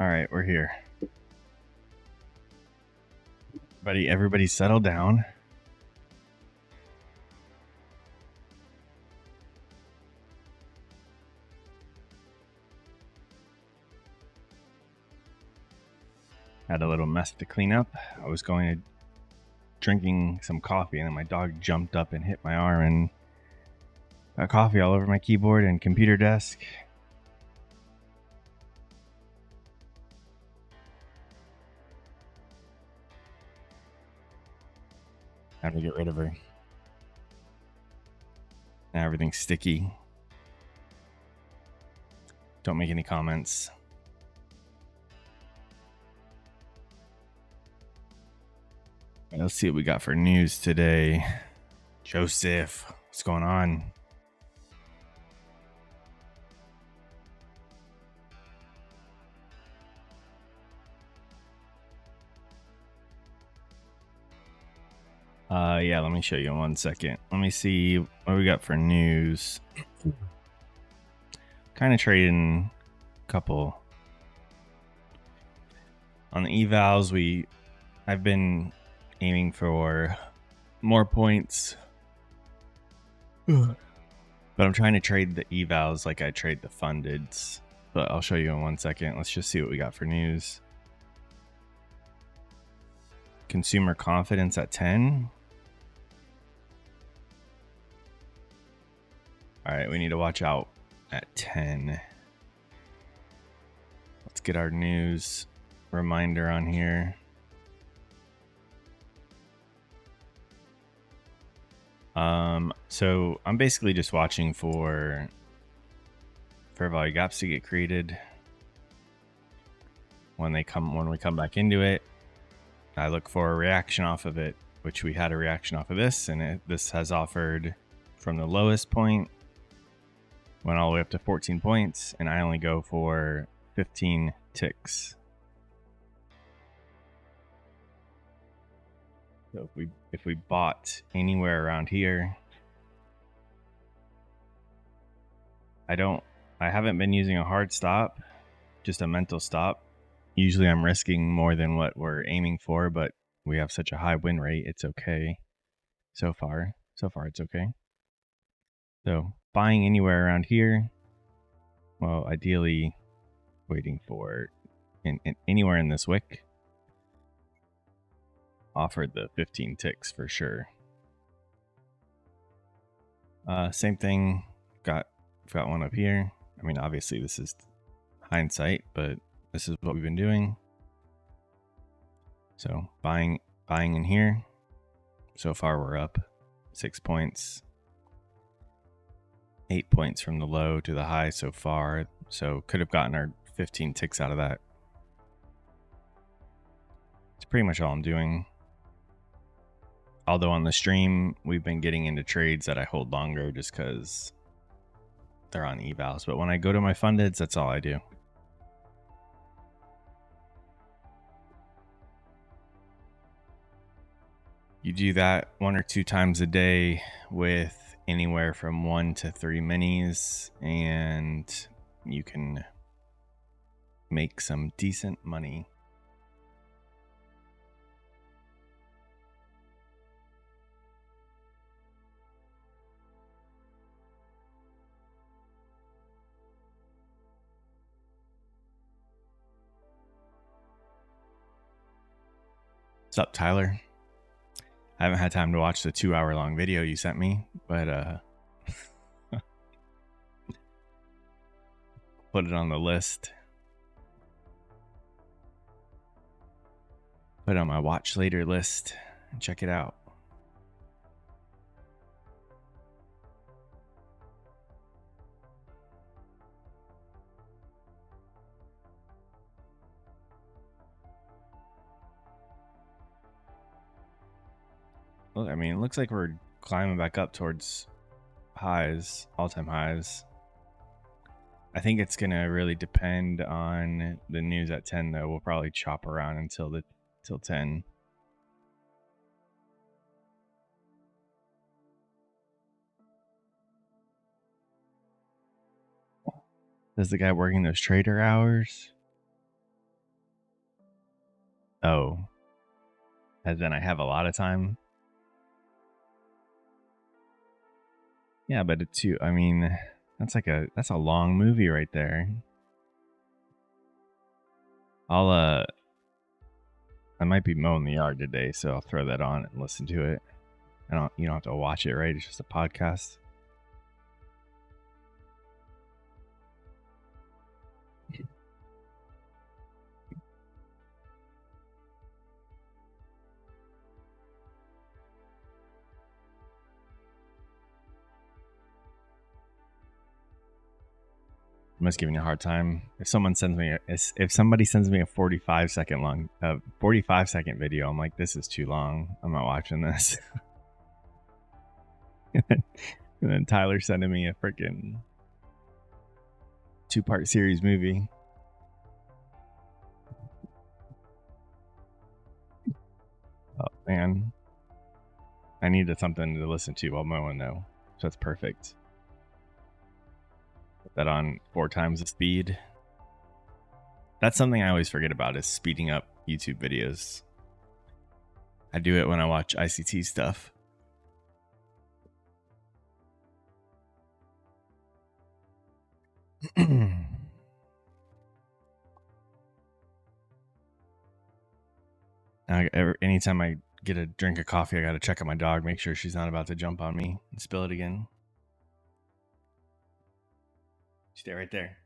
All right, we're here. Everybody settle down. Had a little mess to clean up. I was drinking some coffee, and then my dog jumped up and hit my arm and got coffee all over my keyboard and computer desk. Time to get rid of her. Now everything's sticky. Don't make any comments. Let's see what we got for news today. Joseph, what's going on? Yeah, let me show you in 1 second. Let me see what we got for news. Kind of trading a couple. On the evals, I've been aiming for more points. But I'm trying to trade the evals like I trade the fundeds. But I'll show you in 1 second. Let's just see what we got for news. Consumer confidence at 10. All right, we need to watch out at 10. Let's get our news reminder on here. So I'm basically just watching for fair value gaps to get created. When we come back into it, I look for a reaction off of it, which we had a reaction off of this, and this has offered from the lowest point, went all the way up to 14 points, and I only go for 15 ticks. So if we bought anywhere around here, I haven't been using a hard stop, just a mental stop. Usually I'm risking more than what we're aiming for, but we have such a high win rate, it's okay. So far it's okay. So buying anywhere around here, well, ideally waiting for anywhere in this wick. Offered the 15 ticks for sure. Same thing, got one up here. I mean, obviously this is hindsight, but this is what we've been doing. So buying in here. So far we're up 6 points. 8 points from the low to the high so far. So could have gotten our 15 ticks out of that. It's pretty much all I'm doing. Although on the stream, we've been getting into trades that I hold longer just because they're on evals. But when I go to my fundeds, that's all I do. You do that 1 or 2 times a day with anywhere from 1 to 3 minis, and you can make some decent money. What's up, Tyler? I haven't had time to watch the 2-hour-long video you sent me, but put it on the list. Put it on my watch later list and check it out. Well, I mean, it looks like we're climbing back up towards highs, all-time highs. I think it's going to really depend on the news at 10, though. We'll probably chop around until 10. Does the guy working those trader hours? Oh, as then I have a lot of time. Yeah, but it's too. I mean, that's a long movie right there. I might be mowing the yard today, so I'll throw that on and listen to it. You don't have to watch it, right? It's just a podcast. I'm just giving you a hard time. If somebody sends me a 45-second video, I'm like, this is too long. I'm not watching this. And then Tyler sending me a freaking 2-part series movie. Oh man, I needed something to listen to while mowing though, so that's perfect. Put that on 4 times the speed. That's something I always forget about, is speeding up YouTube videos. I do it when I watch ICT stuff. Anytime I get a drink of coffee, I got to check on my dog, make sure she's not about to jump on me and spill it again. Stay right there.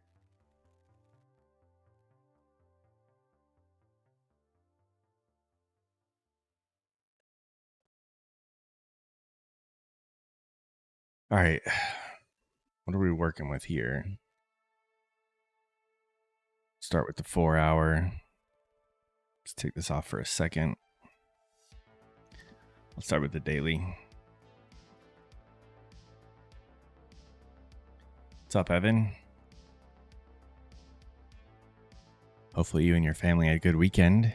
All right. What are we working with here? Start with the 4 hour. Let's take this off for a second. Let's start with the daily. What's up, Evan? Hopefully you and your family had a good weekend.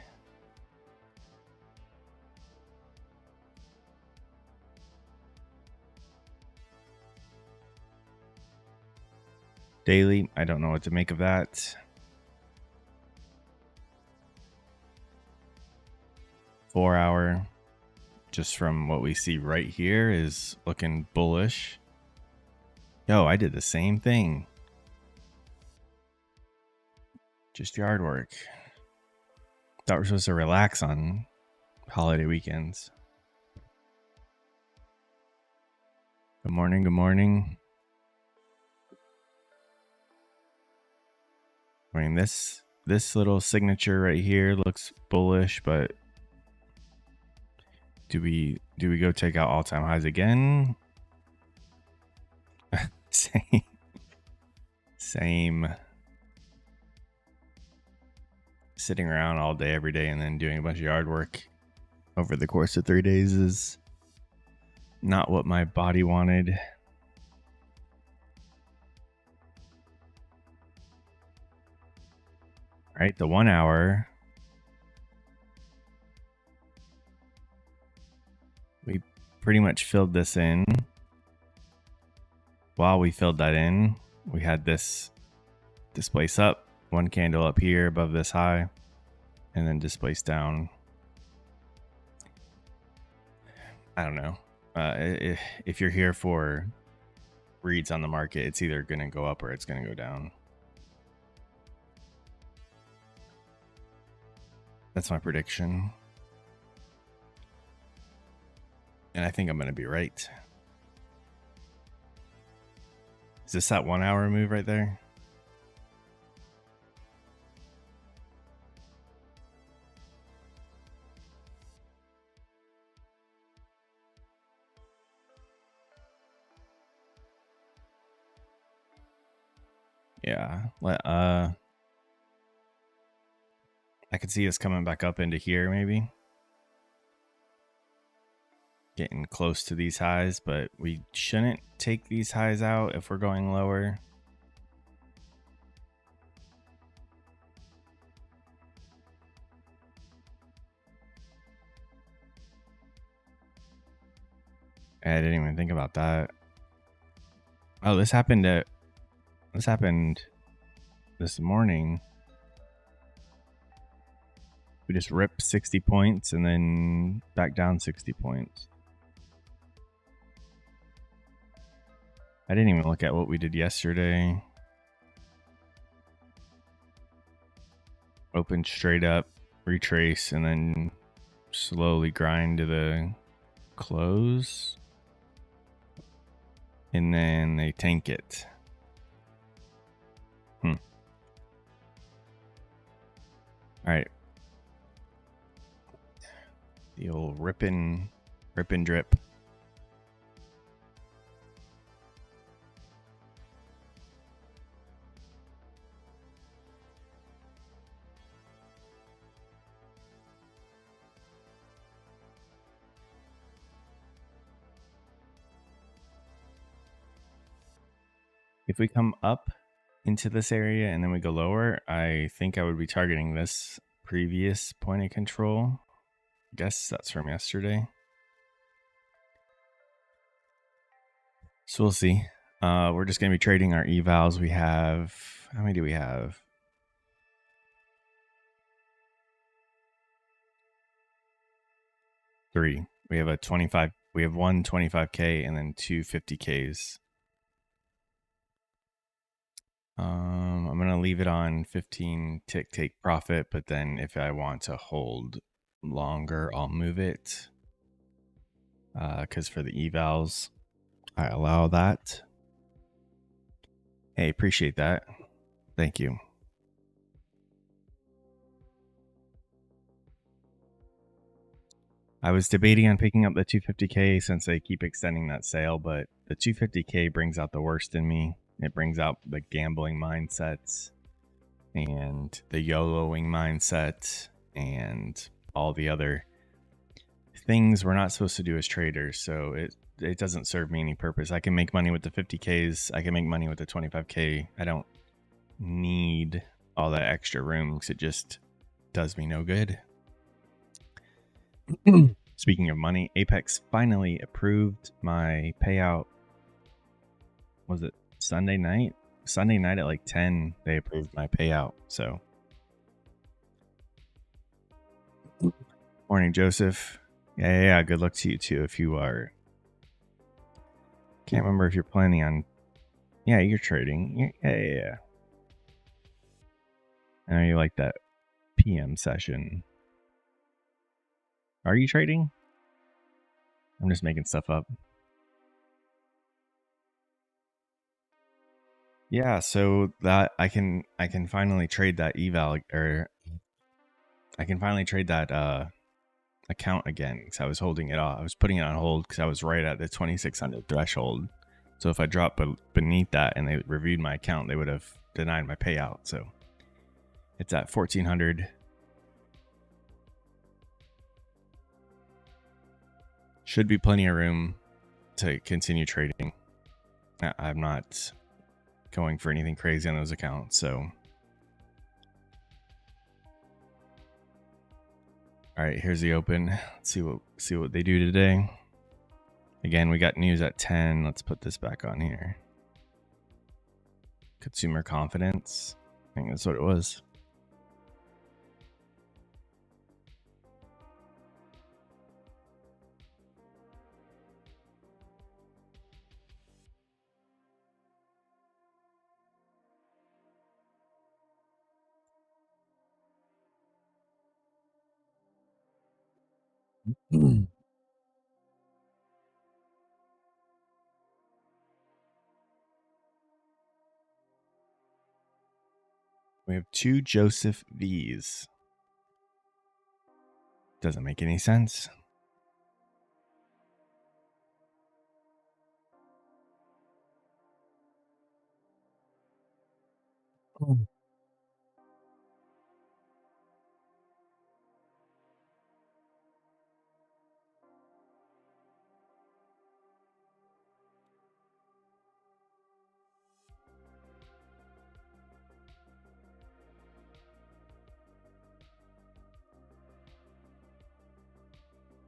Daily, I don't know what to make of that. 4 hour, just from what we see right here, is looking bullish. Yo, I did the same thing. Just yard work. Thought we're supposed to relax on holiday weekends. Good morning, good morning. I mean, this little signature right here looks bullish, but do we go take out all-time highs again? Same. Sitting around all day every day and then doing a bunch of yard work over the course of 3 days is not what my body wanted. All right, the 1 hour. We pretty much filled this in. While we filled that in, we had this displace up, one candle up here above this high, and then displace down. I don't know. If you're here for reads on the market, it's either going to go up or it's going to go down. That's my prediction. And I think I'm going to be right. Is this that 1 hour move right there? Yeah. I could see us coming back up into here maybe. Getting close to these highs, but we shouldn't take these highs out if we're going lower. I didn't even think about that. Oh, this happened this morning. We just rip 60 points and then back down 60 points. I didn't even look at what we did yesterday. Open straight up, retrace, and then slowly grind to the close. And then they tank it. All right. The old rip and drip. If we come up into this area and then we go lower, I think I would be targeting this previous point of control. I guess that's from yesterday. So we'll see. We're just going to be trading our evals. We have, how many do we have? 3. We have a 25, we have one 25K and then two 50Ks. I'm going to leave it on 15 tick take profit, but then if I want to hold longer, I'll move it. Because for the evals, I allow that. Hey, appreciate that. Thank you. I was debating on picking up the 250K since they keep extending that sale, but the 250K brings out the worst in me. It brings out the gambling mindsets and the YOLOing mindset and all the other things we're not supposed to do as traders. So it doesn't serve me any purpose. I can make money with the 50Ks. I can make money with the 25K. I don't need all that extra room because it just does me no good. Speaking of money, Apex finally approved my payout. Was it Sunday night? Sunday night at like 10, they approved my payout. So, morning, Joseph. Yeah. Good luck to you too. If you are, can't remember if you're planning on. Yeah, you're trading. Yeah. I know you like that PM session. Are you trading? I'm just making stuff up. Yeah, so that I can finally trade that eval, or I can finally trade that account again because I was holding it off. I was putting it on hold because I was right at the 2600 threshold. So if I dropped beneath that and they reviewed my account, they would have denied my payout. So it's at 1400. Should be plenty of room to continue trading. I'm not going for anything crazy on those accounts, so. All right, here's the open. Let's see what they do today. Again, we got news at 10. Let's put this back on here. Consumer confidence. I think that's what it was. We have 2 Joseph V's. Doesn't make any sense.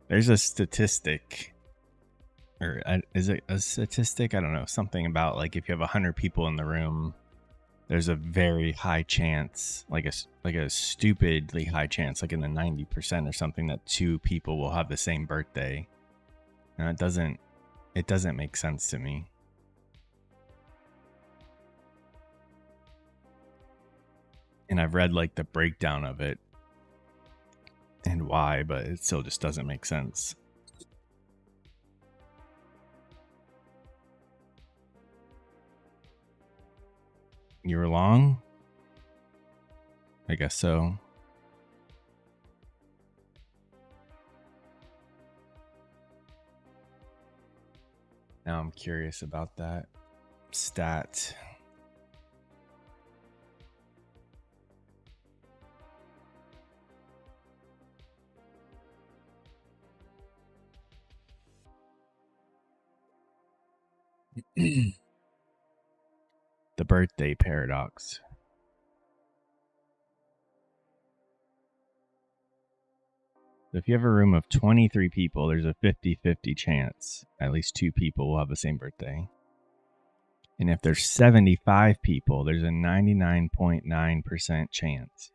There's a statistic, or is it a statistic? I don't know. Something about like if you have 100 people in the room, there's a very high chance, like a stupidly high chance, like in the 90% or something, that two people will have the same birthday. And it doesn't make sense to me. And I've read like the breakdown of it and why, but it still just doesn't make sense. You were long? I guess so. Now I'm curious about that stat. The birthday paradox. If you have a room of 23 people, there's a 50-50 chance at least two people will have the same birthday. And if there's 75 people, there's a 99.9% chance.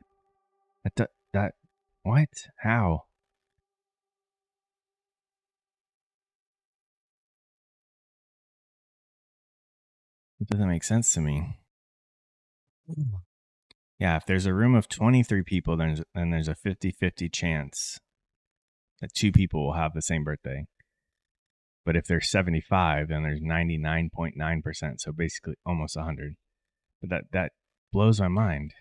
That what? How? It doesn't make sense to me. Yeah, if there's a room of 23 people, then there's a 50-50 chance that two people will have the same birthday. But if there's 75, then there's 99.9%, so basically almost 100. But that blows my mind.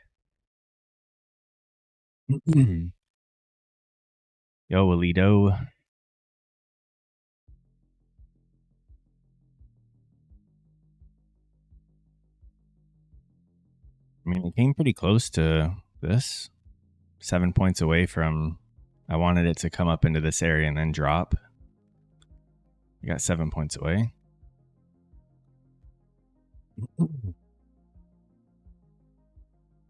Yo, Alito. I mean, it came pretty close to this. 7 points away from, I wanted it to come up into this area and then drop. We got 7 points away.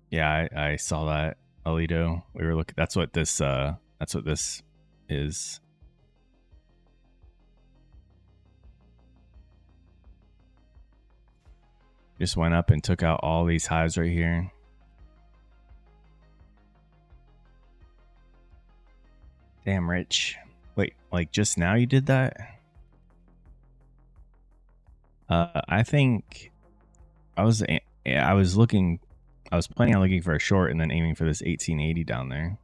Yeah, I saw that, Alito. We were looking. That's what this is. Just went up and took out all these highs right here. Damn, Rich. Wait, like just now you did that? I think I was planning on looking for a short and then aiming for this 1880 down there.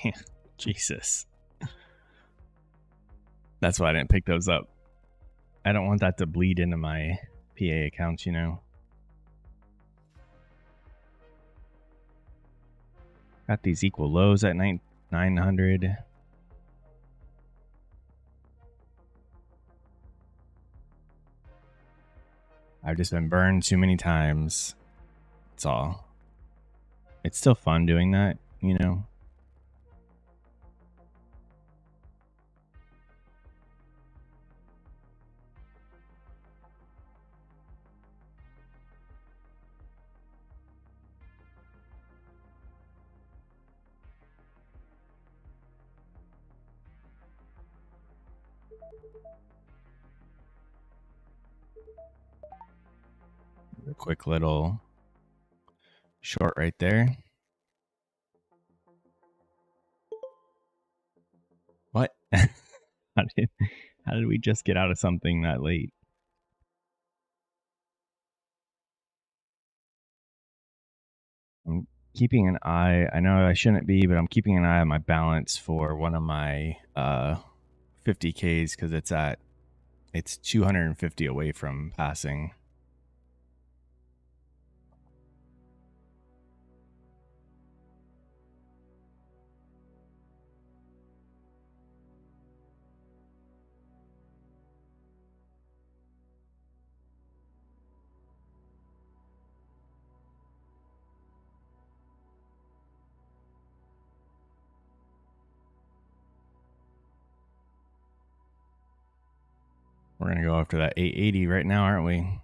Damn, Jesus. That's why I didn't pick those up. I don't want that to bleed into my PA accounts, you know. Got these equal lows at 900. I've just been burned too many times. That's all. It's still fun doing that, you know. A quick little short right there. how did we just get out of something that late? I'm keeping an eye. I know I shouldn't be, but I'm keeping an eye on my balance for one of my 50Ks because it's 250 away from passing. We're going to go after that 880 right now, aren't we?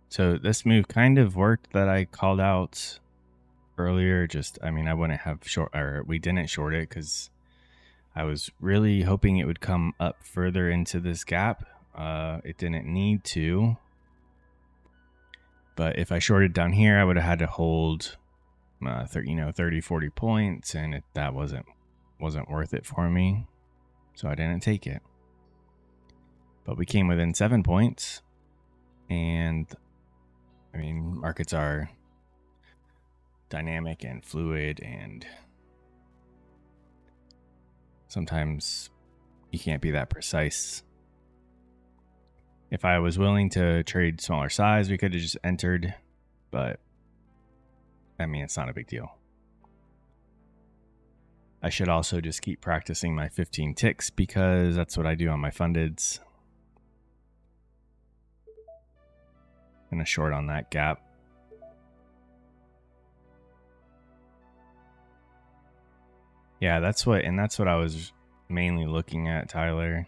So this move kind of worked that I called out earlier. Just, I mean, I wouldn't have short, or we didn't short it because I was really hoping it would come up further into this gap. It didn't need to. But if I shorted down here, I would have had to hold 30, 40 points, and that wasn't worth it for me. So I didn't take it. But we came within 7 points. And I mean, markets are dynamic and fluid, and sometimes you can't be that precise. If I was willing to trade smaller size, we could have just entered, but I mean, it's not a big deal. I should also just keep practicing my 15 ticks because that's what I do on my fundeds. And a short on that gap. Yeah, that's what I was mainly looking at, Tyler.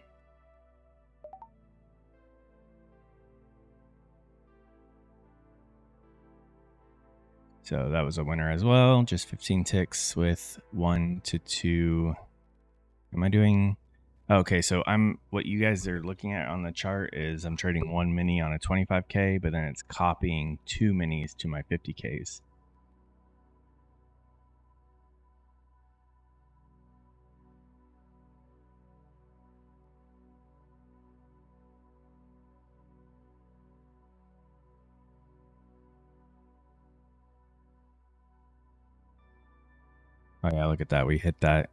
So that was a winner as well. Just 15 ticks with 1 to 2. Am I doing? Okay, so what you guys are looking at on the chart is I'm trading 1 mini on a 25K, but then it's copying 2 minis to my 50Ks. Oh yeah, look at that. We hit that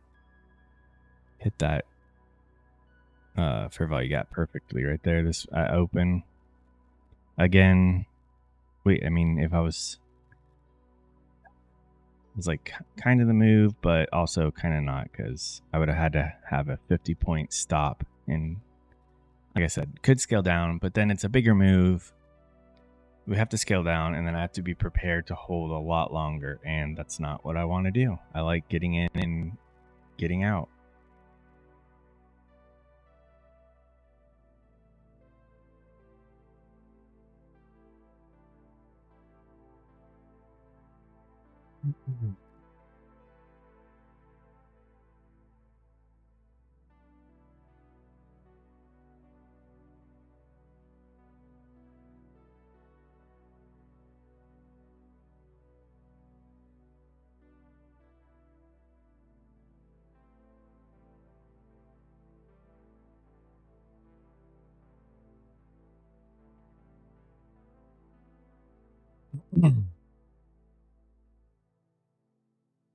fair value gap perfectly right there. This open again. Wait, I mean, if I was like kind of the move, but also kind of not, because I would have had to have a 50-point stop, and like I said, could scale down, but then it's a bigger move. We have to scale down, and then I have to be prepared to hold a lot longer, and that's not what I want to do. I like getting in and getting out.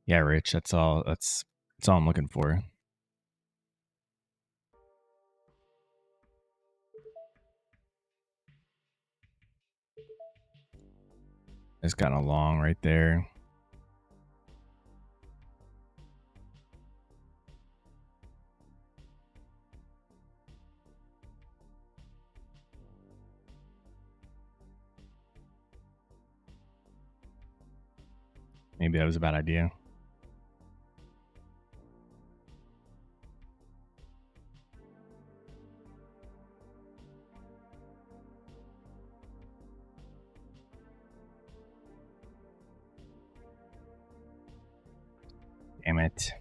Yeah, Rich, that's all I'm looking for. It's gotten a long right there. Maybe that was a bad idea. Damn it.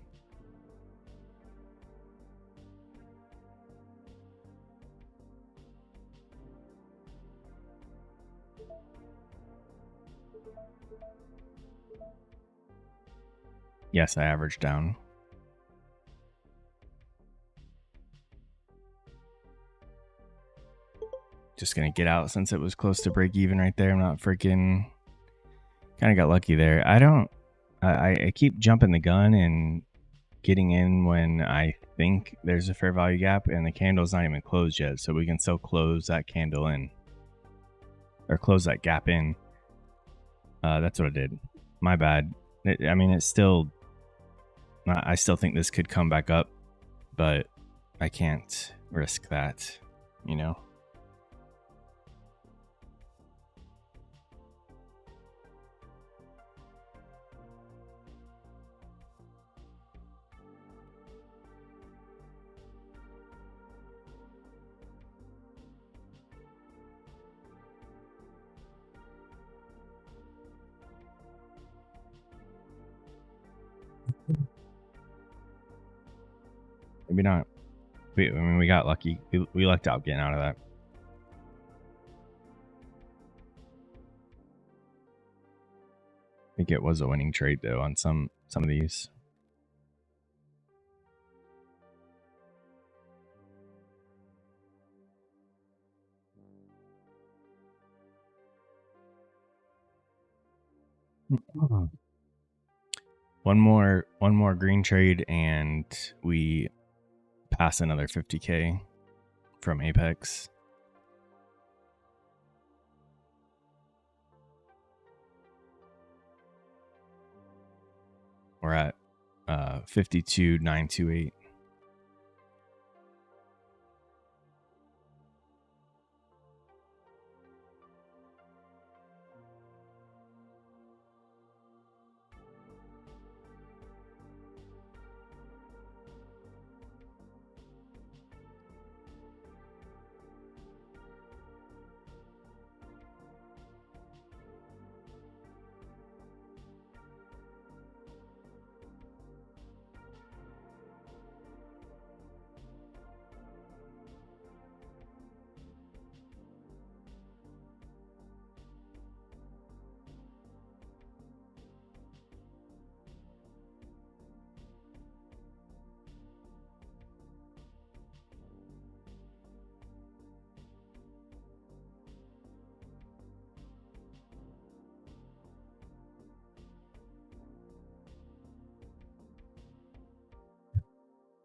Yes, I averaged down. just gonna get out since it was close to break even right there. I'm not freaking. Kind of got lucky there. I keep jumping the gun and getting in when I think there's a fair value gap, and the candle's not even closed yet, so we can still close that candle in, or close that gap in. That's what I did. My bad. I mean, it's still. I still think this could come back up, but I can't risk that, you know. Maybe not. I mean, we got lucky. We lucked out getting out of that. I think it was a winning trade though on some of these. One more green trade and we pass another 50K from Apex. We're at 52,928.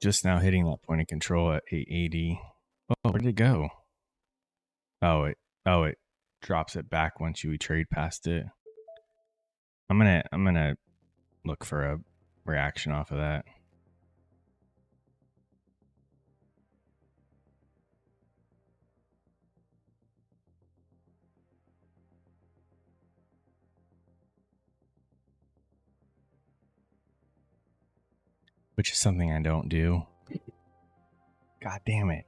Just now hitting that point of control at 880. Oh, where did it go? Oh, it drops it back once you trade past it. I'm gonna look for a reaction off of that. Which is something I don't do. God damn it.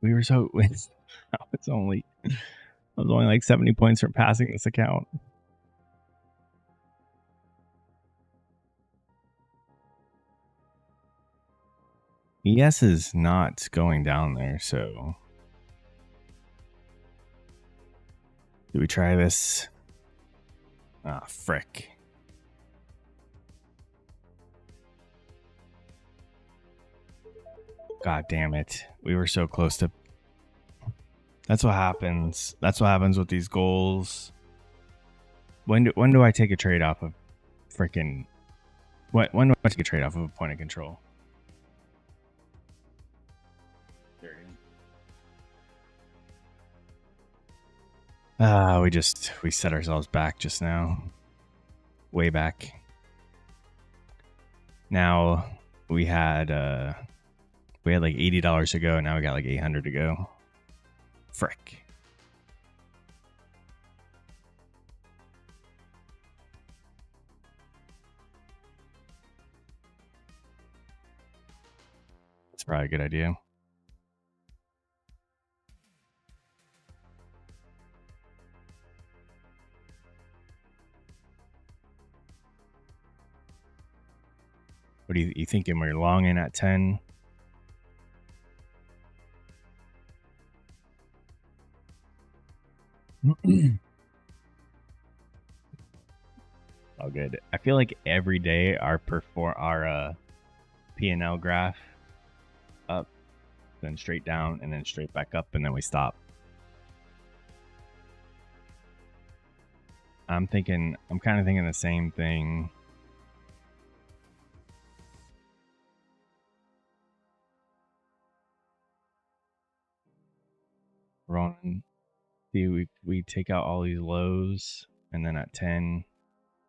We were so I was only like 70 points from passing this account. ES is not going down there, so do we try this? Ah, frick. God damn it. We were so close to... That's what happens. That's what happens with these goals. When do I take a trade off of freaking... When do I take a trade off of a point of control? We set ourselves back just now. Way back. Now we had like $80 to go, and now we got like 800 to go. Frick. That's probably a good idea. What are you thinking? We're long in at 10. All good. I feel like every day our P&L graph up then straight down, and then straight back up, and then we stop. I'm kind of thinking the same thing. Rolling. See, we take out all these lows, and then at 10,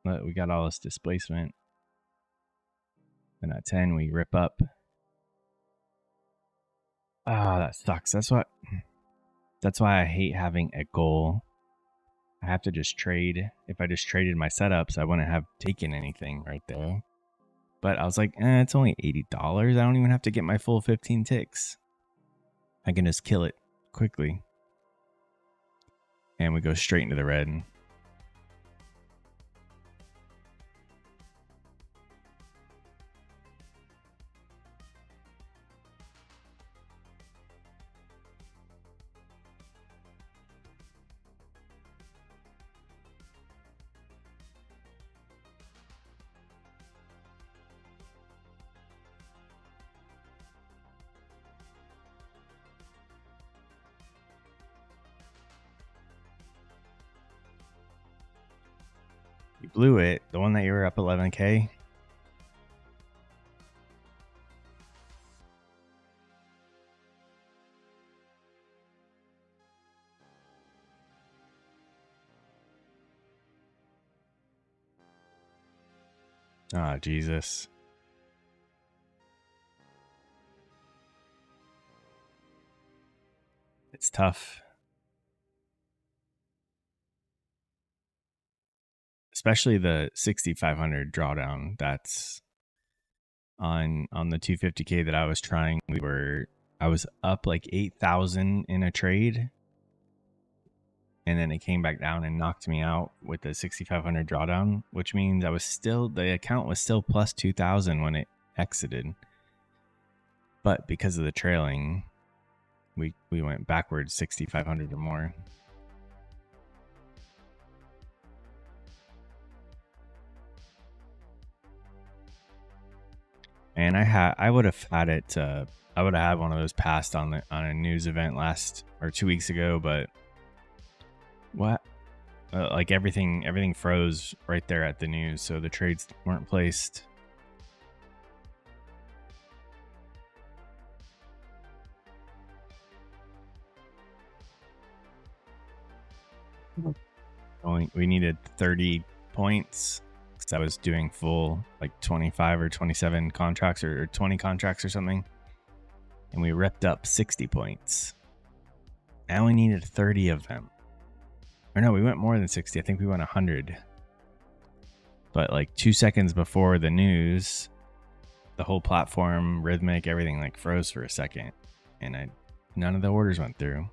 we got all this displacement. And at 10, we rip up. Ah, that sucks. That's why I hate having a goal. I have to just trade. If I just traded my setups, I wouldn't have taken anything right there. But I was like, it's only $80. I don't even have to get my full 15 ticks. I can just kill it quickly. And we go straight into the red. You blew it. The one that you were up 11K. Ah, Jesus. It's tough. Especially the 6,500 drawdown. That's on the 250K that I was trying. I was up like 8,000 in a trade. And then it came back down and knocked me out with the 6,500 drawdown, which means the account was still plus 2,000 when it exited. But because of the trailing, we went backwards 6,500 or more. And I would have had it. I would have had one of those passed on a news event 2 weeks ago, but what? Like everything froze right there at the news, so the trades weren't placed. We needed 30 points because I was doing full like 25 or 27 contracts or 20 contracts or something, and we ripped up 60 points. I only needed 30 of them. Or no, we went more than 60. I think we went 100. But like 2 seconds before the news, the whole platform, Rhythmic, everything like froze for a second, and none of the orders went through.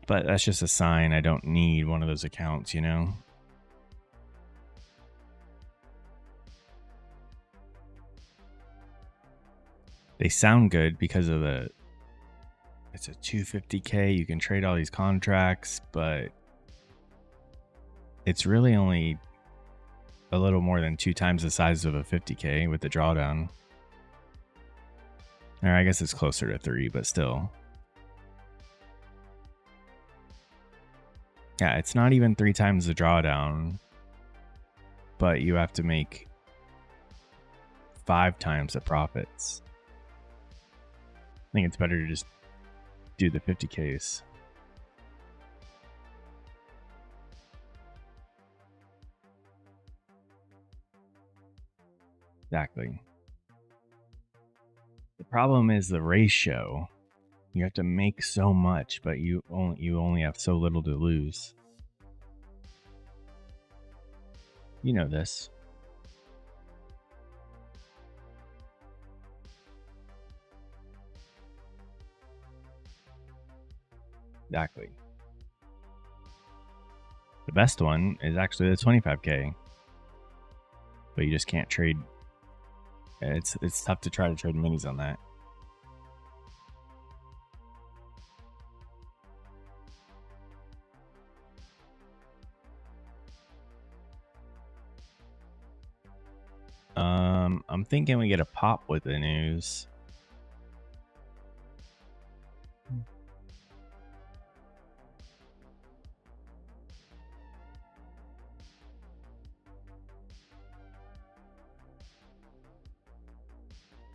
But that's just a sign I don't need one of those accounts, you know? They sound good because of it's a 250K. You can trade all these contracts, but it's really only a little more than 2 times the size of a 50K with the drawdown. Or I guess it's closer to 3, but still. Yeah, it's not even 3 times the drawdown, but you have to make 5 times the profits. I think it's better to just do the 50Ks. Exactly. The problem is the ratio. You have to make so much, but you only have so little to lose. You know this. Exactly. The best one is actually the 25K. But you just can't trade. It's tough to try to trade minis on that. I'm thinking we get a pop with the news.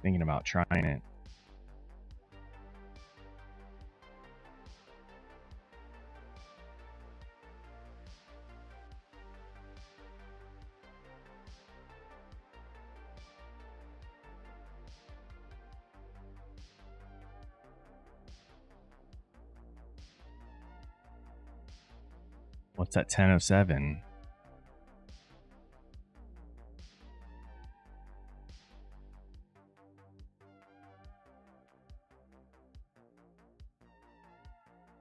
Thinking about trying it. What's that 10:07?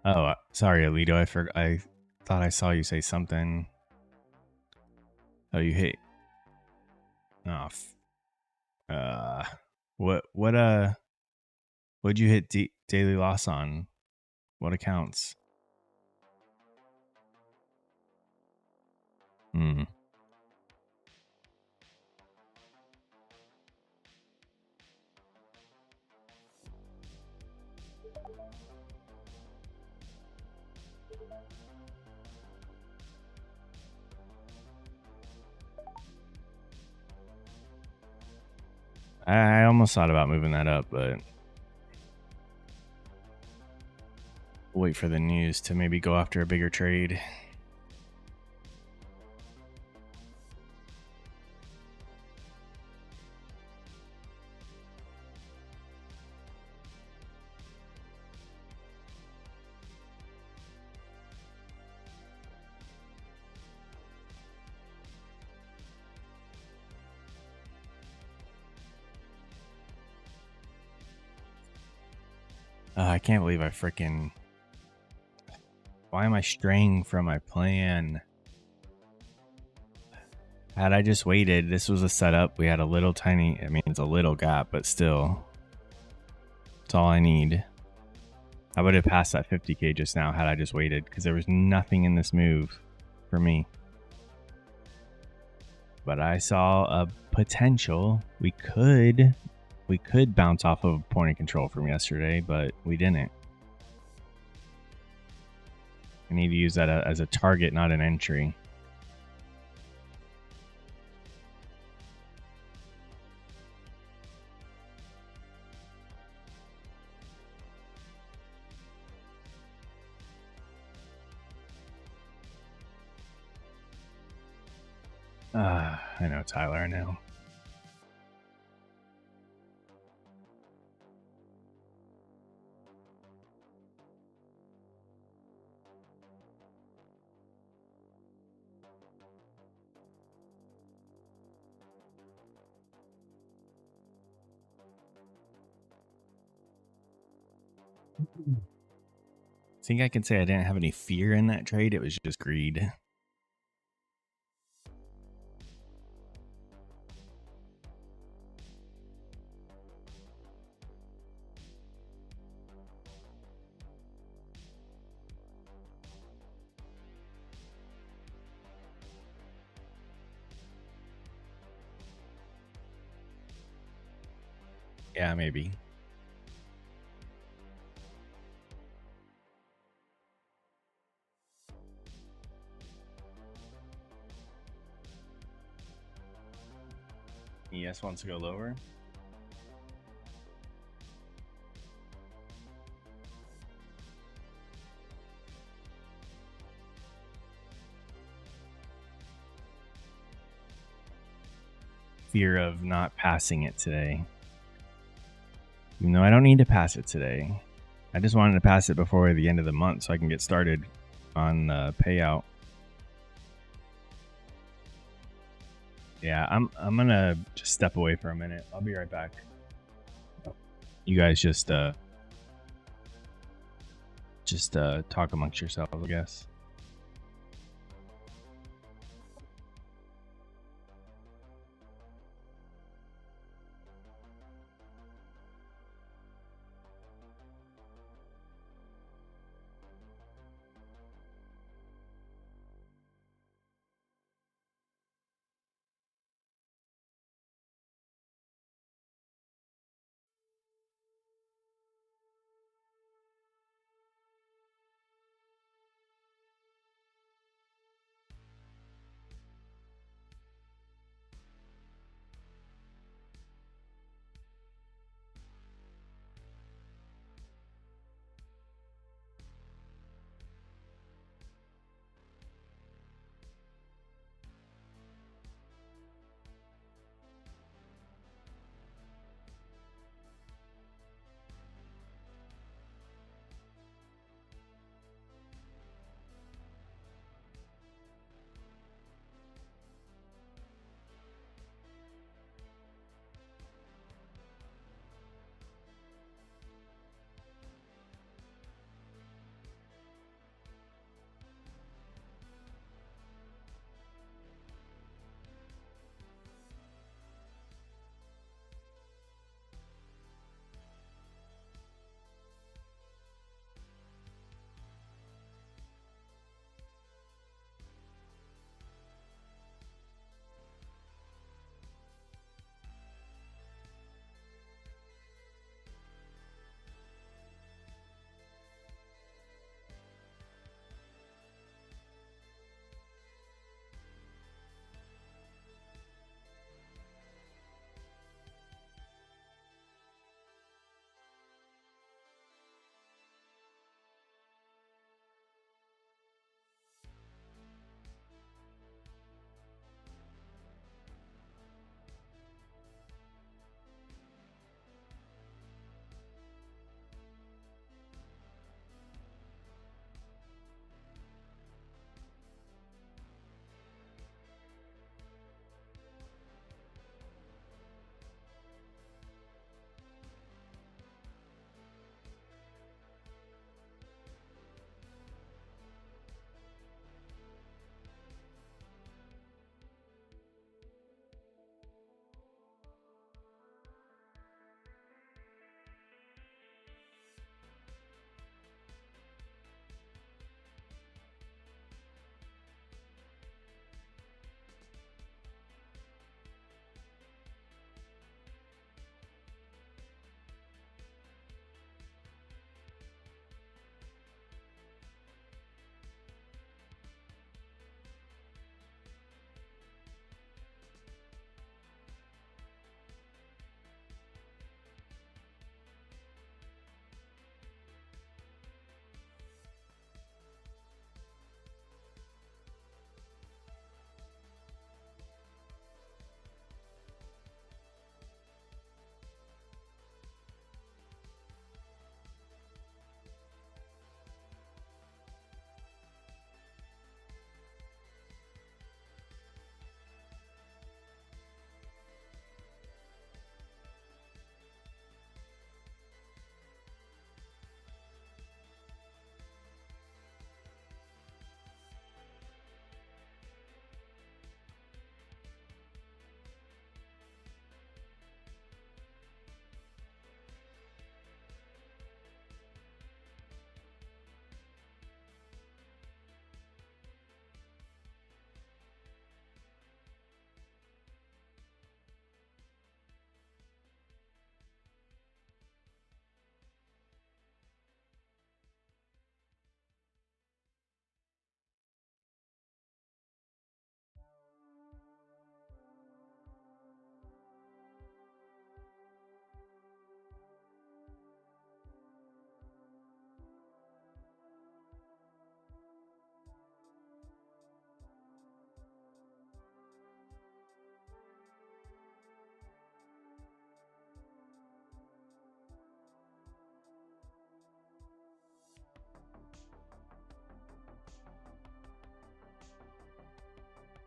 Oh, sorry, Alito. I thought I saw you say something. Oh, you hit. Oh, what'd you hit daily loss on? What accounts? Hmm. I almost thought about moving that up, but wait for the news to maybe go after a bigger trade. I can't believe I freaking. Why am I straying from my plan? Had I just waited, this was a setup. We had a little tiny, I mean, it's a little gap, but still. It's all I need. I would have passed that 50K just now had I just waited, because there was nothing in this move for me. But I saw a potential. We could bounce off of a point of control from yesterday, but we didn't. I need to use that as a target, not an entry. I know, Tyler, I know. I think I can say I didn't have any fear in that trade. It was just greed. Yeah, maybe. ES wants to go lower. Fear of not passing it today. Even though I don't need to pass it today. I just wanted to pass it before the end of the month so I can get started on the payout. Yeah, I'm gonna just step away for a minute. I'll be right back. You guys just talk amongst yourselves, I guess.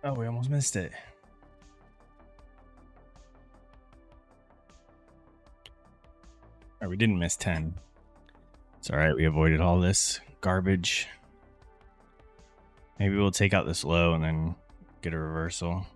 Oh, we almost missed it. Or we didn't miss 10. It's all right. We avoided all this garbage. Maybe we'll take out this low and then get a reversal.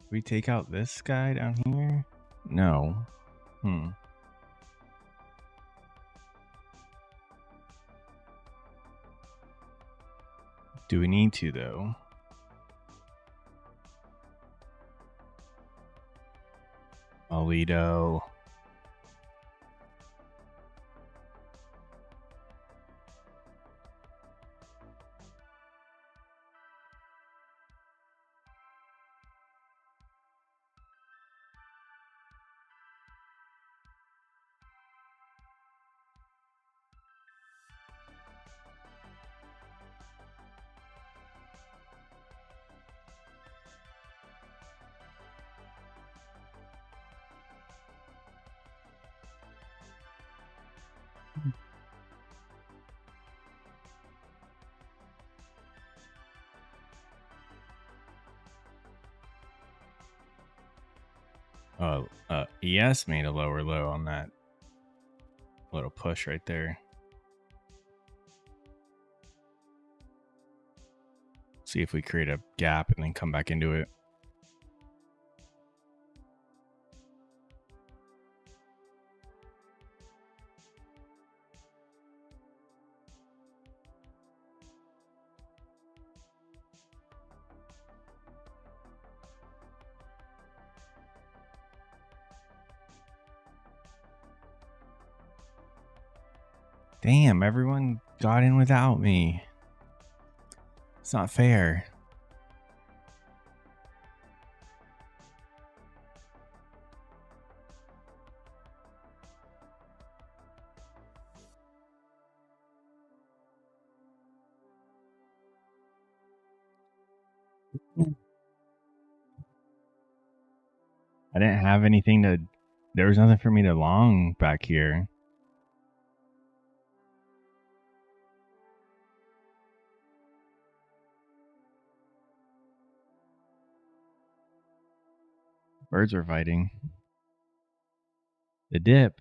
We take out this guy down here? No. Do we need to, though? Alito. ES made a lower low on that little push right there. See if we create a gap and then come back into it. Damn, everyone got in without me. It's not fair. I didn't have anything to... There was nothing for me to long back here. Birds were fighting. The dip.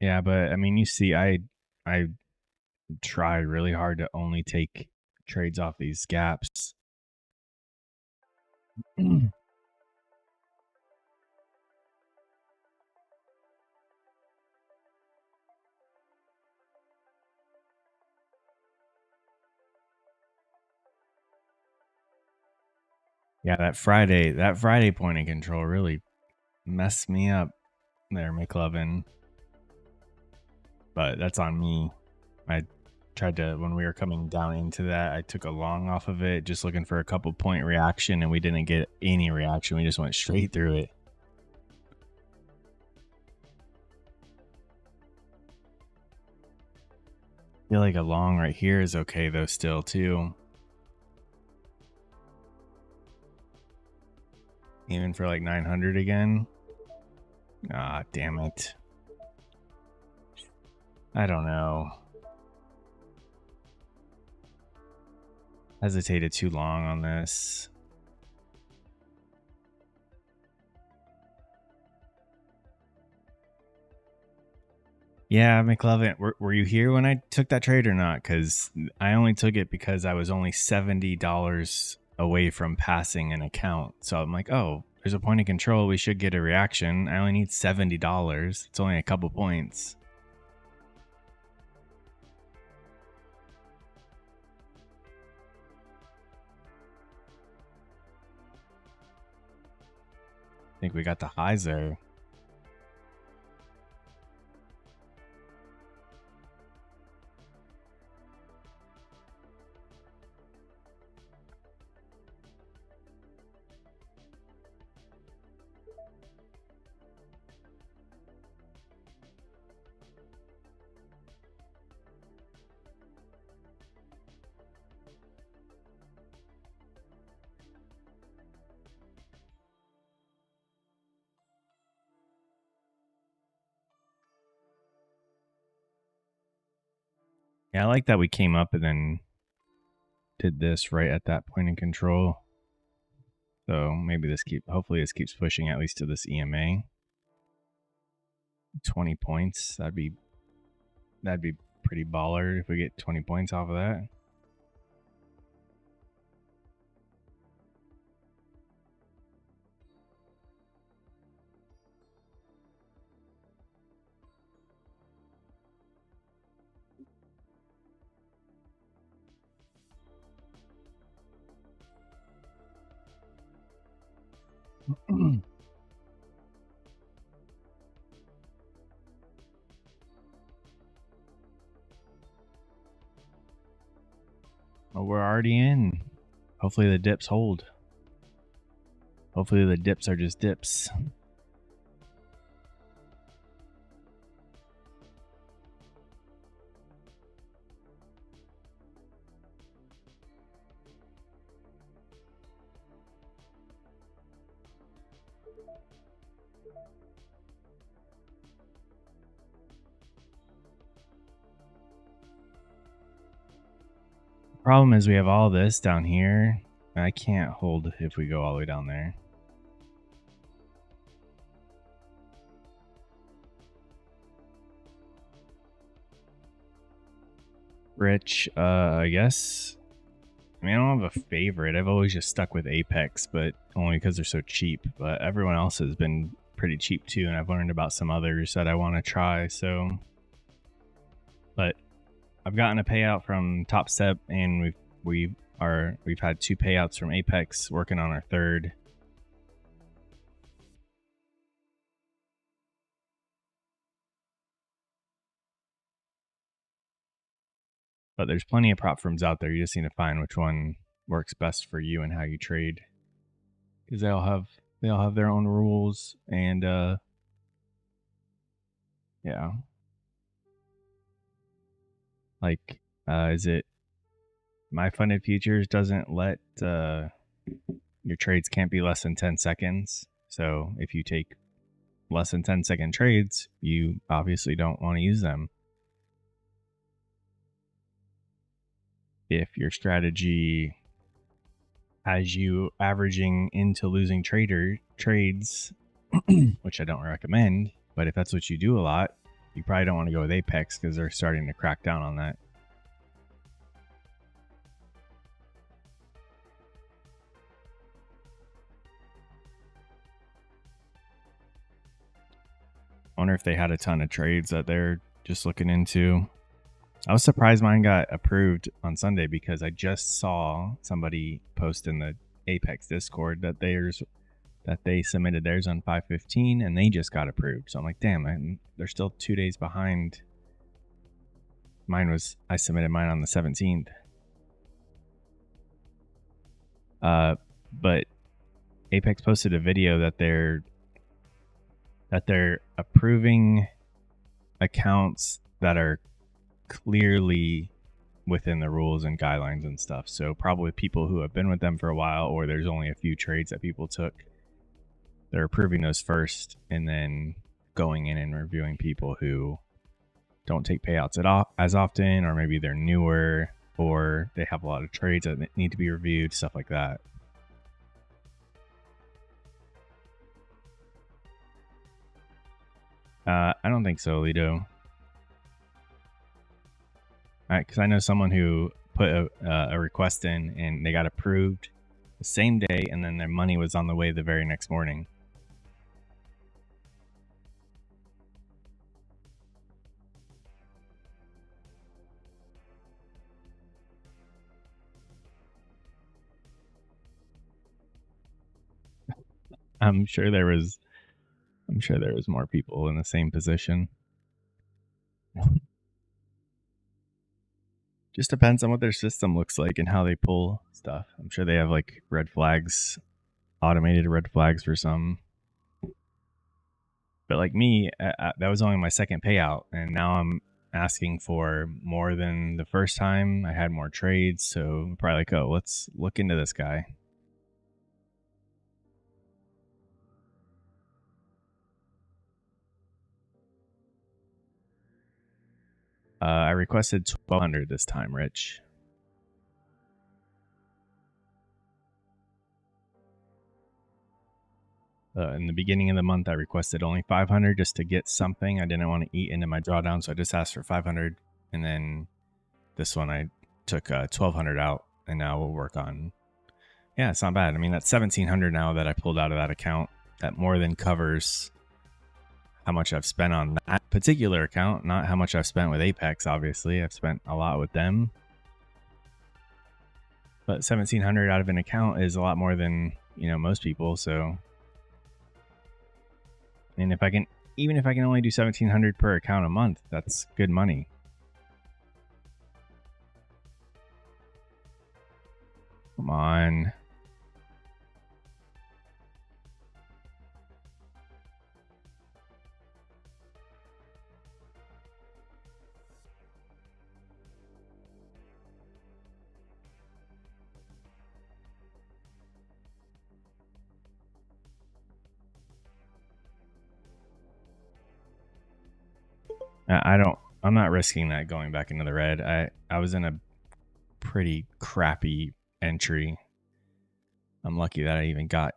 Yeah, but I mean, you see, I try really hard to only take trades off these gaps. Yeah, that Friday point of control really messed me up there, McLovin. But that's on me. I tried to, when we were coming down into that, I took a long off of it, just looking for a couple point reaction, and we didn't get any reaction. We just went straight through it. I feel like a long right here is okay though still too. Even for like 900 again. Ah, damn it. I don't know. Hesitated too long on this. Yeah, McLovin, were you here when I took that trade or not? Because I only took it because I was only $70 away from passing an account. So I'm like, oh, there's a point of control. We should get a reaction. I only need $70. It's only a couple points. think we got the highs there. Yeah, I like that we came up and then did this right at that point in control. So maybe hopefully this keeps pushing at least to this EMA. 20 points. That'd be pretty baller if we get 20 points off of that. Oh, we're already in. Hopefully the dips hold. Hopefully the dips are just dips. Problem is we have all this down here. I can't hold if we go all the way down there. Rich, I guess. I mean, I don't have a favorite. I've always just stuck with Apex, but only because they're so cheap. But everyone else has been pretty cheap too, and I've learned about some others that I want to try. So, but I've gotten a payout from Top Step, and we've had 2 payouts from Apex, working on our 3rd. But there's plenty of prop firms out there. You just need to find which one works best for you and how you trade, because they all have their own rules. And yeah, like is it My Funded Futures doesn't let your trades can't be less than 10 seconds. So if you take less than 10-second trades, you obviously don't want to use them. If your strategy has you averaging into losing trades, which I don't recommend, but if that's what you do a lot, you probably don't want to go with Apex because they're starting to crack down on that. I wonder if they had a ton of trades that they're just looking into. I was surprised mine got approved on Sunday because I just saw somebody post in the Apex Discord that they submitted theirs on 5/15 and they just got approved. So I'm like, damn, they're still 2 days behind. I submitted mine on the 17th. But Apex posted a video that they're approving accounts that are clearly within the rules and guidelines and stuff. So probably people who have been with them for a while, or there's only a few trades that people took. They're approving those first and then going in and reviewing people who don't take payouts as often, or maybe they're newer, or they have a lot of trades that need to be reviewed, stuff like that. I don't think so, Lido. Because I know someone who put a request in and they got approved the same day, and then their money was on the way the very next morning. I'm sure there was more people in the same position. Just depends on what their system looks like and how they pull stuff. I'm sure they have like red flags, automated red flags for some. But like me, that was only my second payout, and now I'm asking for more than the first time. I had more trades, so I'm probably like, oh, let's look into this guy. I requested 1,200 this time, Rich. In the beginning of the month, I requested only 500 just to get something. I didn't want to eat into my drawdown, so I just asked for 500. And then this one, I took 1,200 out, and now we'll work on. Yeah, it's not bad. I mean, that's 1,700 now that I pulled out of that account. That more than covers how much I've spent on that particular account, not how much I've spent with Apex. Obviously, I've spent a lot with them, but 1,700 out of an account is a lot more than most people. So, and if I can, even if I can only do 1,700 per account a month, that's good money. Come on. I'm not risking that going back into the red. I was in a pretty crappy entry. I'm lucky that I even got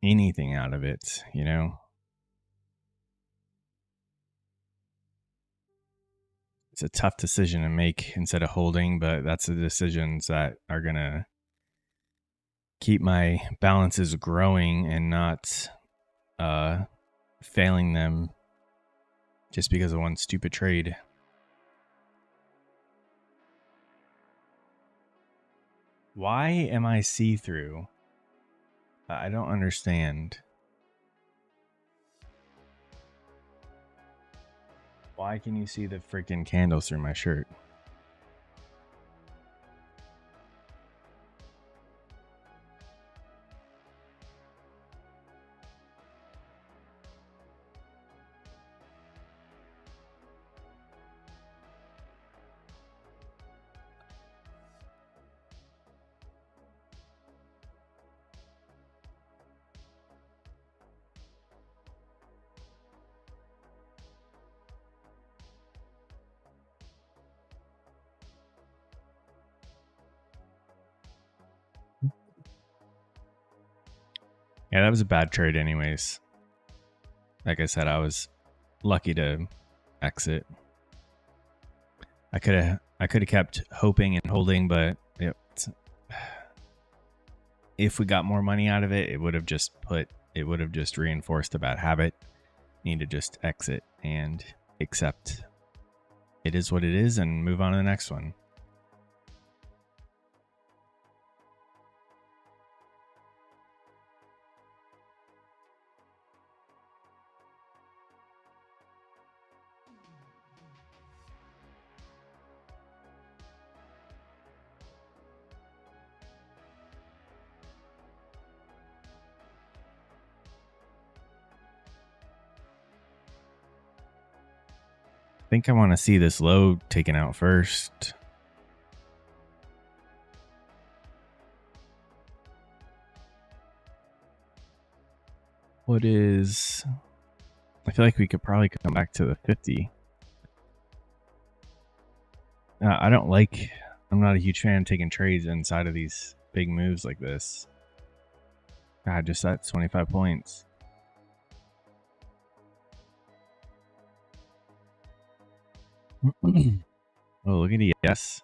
anything out of it, It's a tough decision to make instead of holding, but that's the decisions that are going to keep my balances growing and not failing them just because of one stupid trade. Why am I see-through? I don't understand. Why can you see the freaking candles through my shirt? Yeah, that was a bad trade anyways. Like I said, I was lucky to exit. I could have kept hoping and holding, but if we got more money out of it, it would have just reinforced a bad habit. Need to just exit and accept it is what it is and move on to the next one. I think I want to see this low taken out first. What is... I feel like we could probably come back to the 50. I don't like... I'm not a huge fan of taking trades inside of these big moves like this. God, just that 25 points. Oh, look at ES.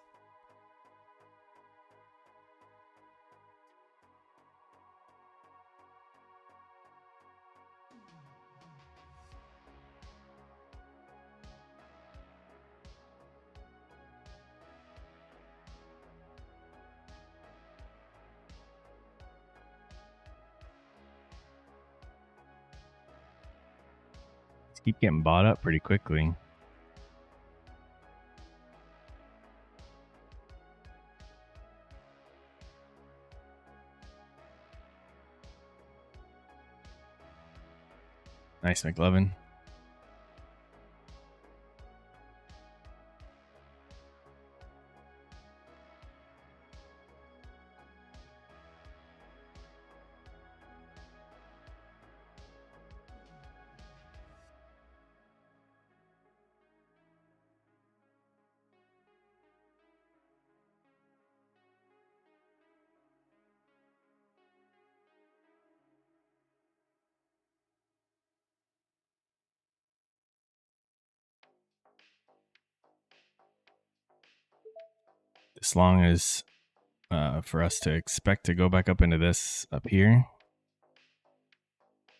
Keep getting bought up pretty quickly. Nice, McLovin. As long as for us to expect to go back up into this up here.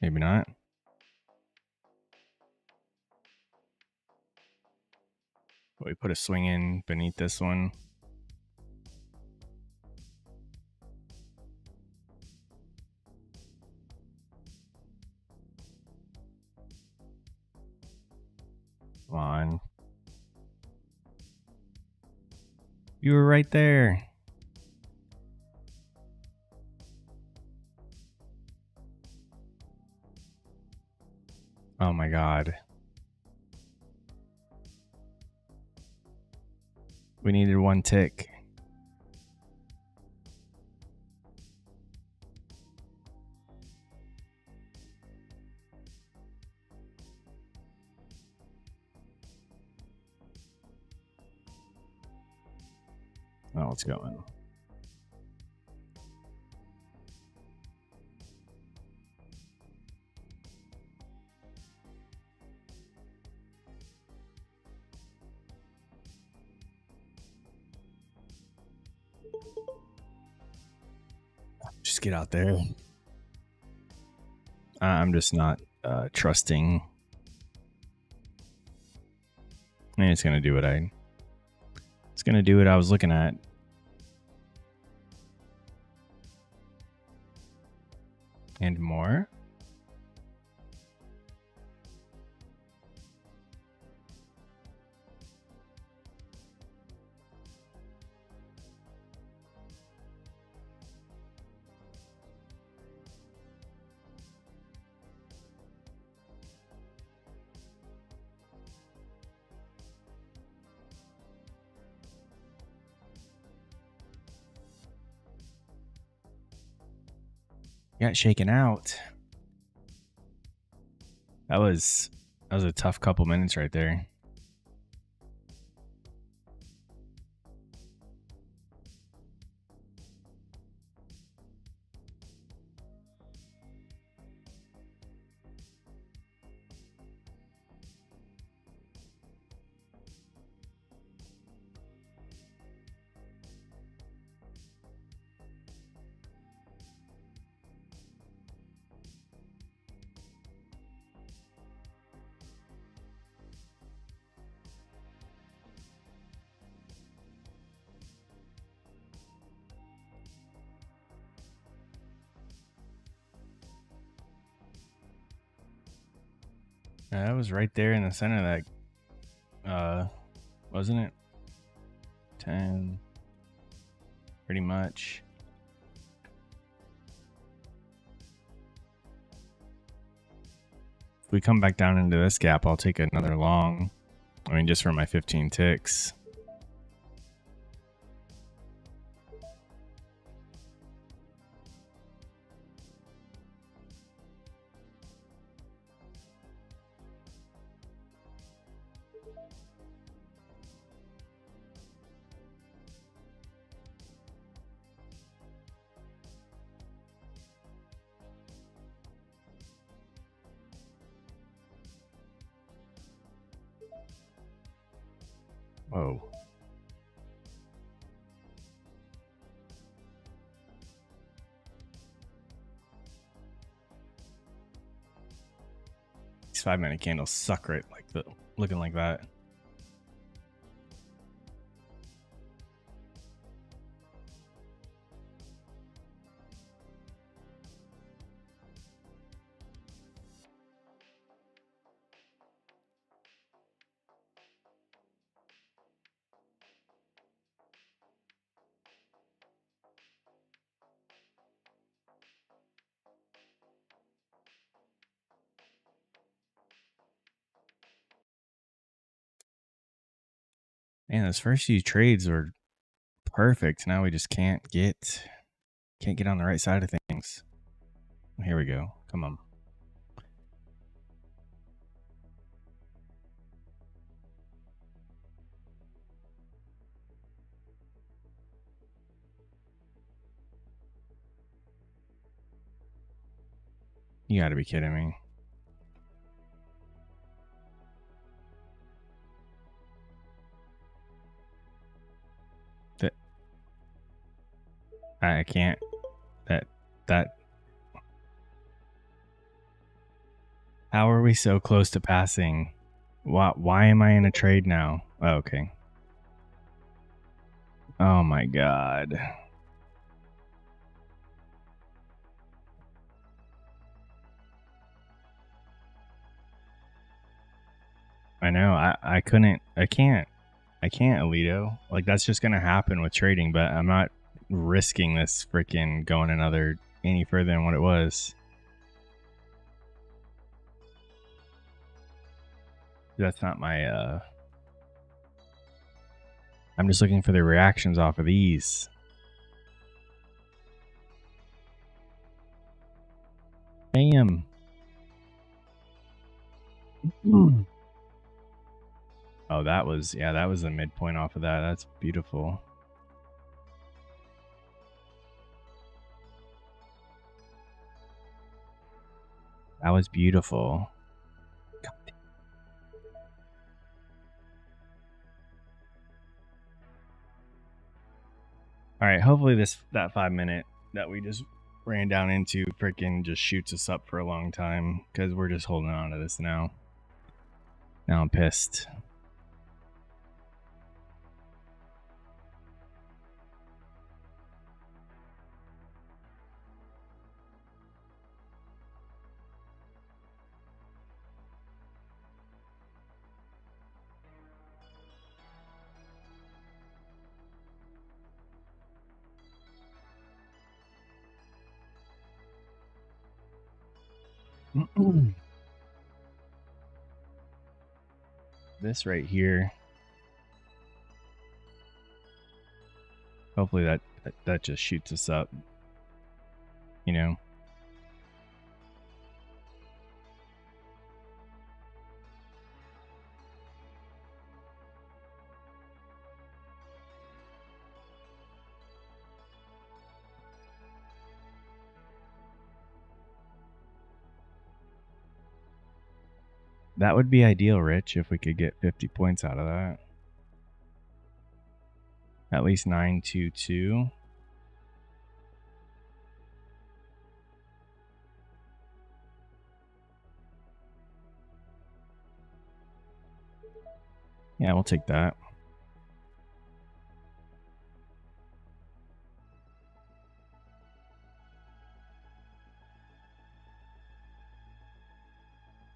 Maybe not. But we put a swing in beneath this one. Come on. You were right there. Oh my god. We needed one tick. Oh, let's go in. Just get out there. I'm just not trusting. And it's gonna do what It's gonna do what I was looking at. And more. Got shaken out. That was a tough couple minutes right there. Yeah, that was right there in the center of that, wasn't it? 10, pretty much. If we come back down into this gap, I'll take another long. I mean, just for my 15 ticks. Whoa. These 5-minute candles suck right looking like that. Man, those first few trades were perfect. Now we just can't get on the right side of things. Here we go. Come on. You got to be kidding me. That I can't. That. How are we so close to passing? Why am I in a trade now? Oh, okay. Oh my god. I know. I can't, Alito. Like, that's just gonna happen with trading, but I'm not risking this freaking going any further than what it was. That's not my I'm just looking for the reactions off of these. Bam. Oh, that was the midpoint off of that. That's beautiful. That was beautiful. All right, hopefully that 5 minute that we just ran down into freaking just shoots us up for a long time, because we're just holding on to this now. Now I'm pissed. This right here. Hopefully that just shoots us up. You know. That would be ideal, Rich, if we could get 50 points out of that. At least 922. Yeah, we'll take that.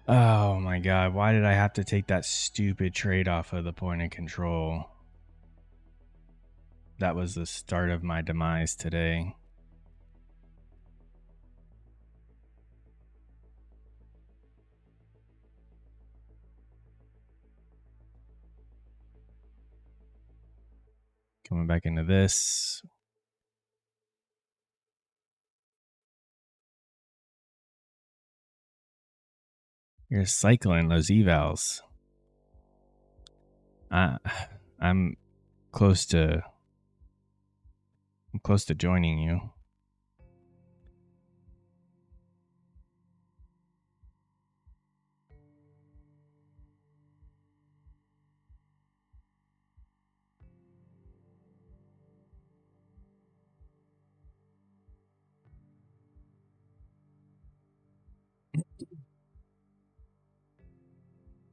Oh my god, why did I have to take that stupid trade off of the point of control? That was the start of my demise today. Coming back into this. You're cycling those evals. I'm close to joining you.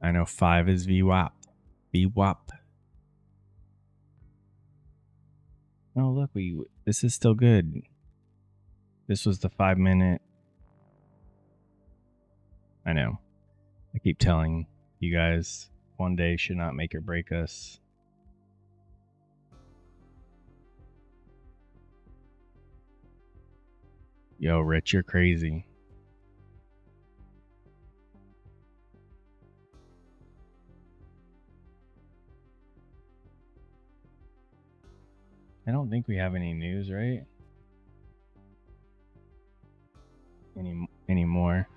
I know 5 is VWAP. VWAP. Oh, look, this is still good. This was the 5 minute. I know. I keep telling you guys, one day should not make or break us. Yo, Rich, you're crazy. I don't think we have any news, right? Anymore.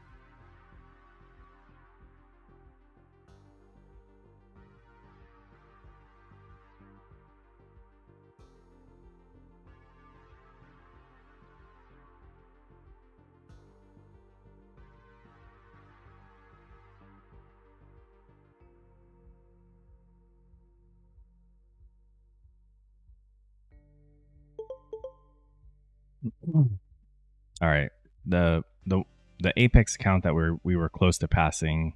All right. The Apex account that we were close to passing,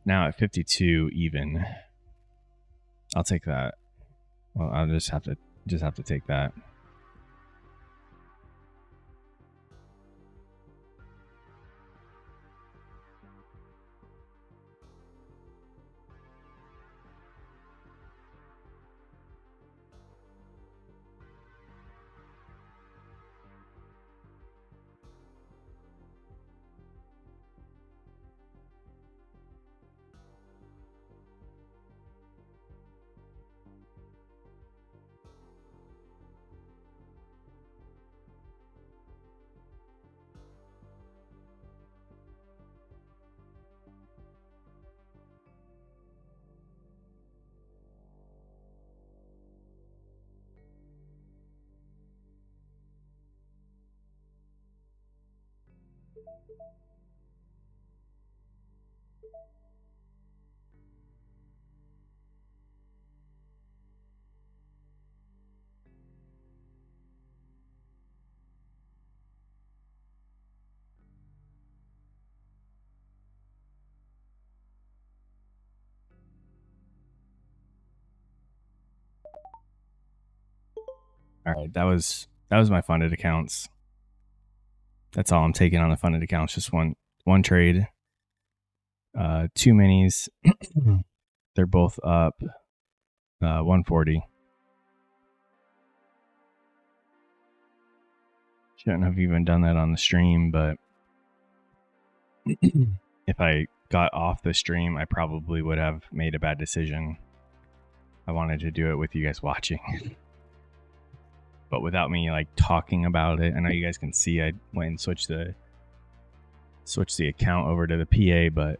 now at 52 even. I'll take that. Well, I'll just have to take that. All right, that was my funded accounts. That's all I'm taking on the funded accounts. Just one trade. 2 minis. They're both up 140. Shouldn't have even done that on the stream, but if I got off the stream, I probably would have made a bad decision. I wanted to do it with you guys watching. But without me like talking about it, I know you guys can see I went and switched the account over to the PA, but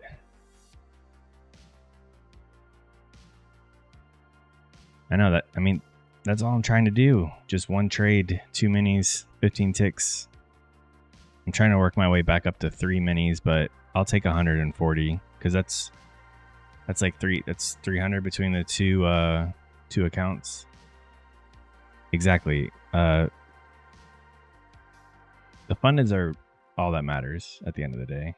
I know that, I mean, that's all I'm trying to do. Just one trade, 2 minis, 15 ticks. I'm trying to work my way back up to 3 minis, but I'll take 140 because that's like 300 between the two accounts. Exactly. The fundeds are all that matters at the end of the day.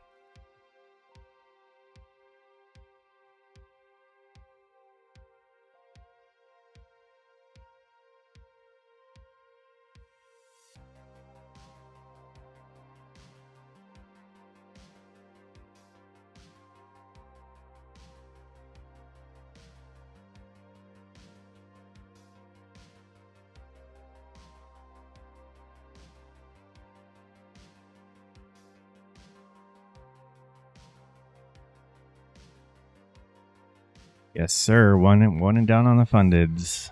Yes, sir. One and down on the fundeds.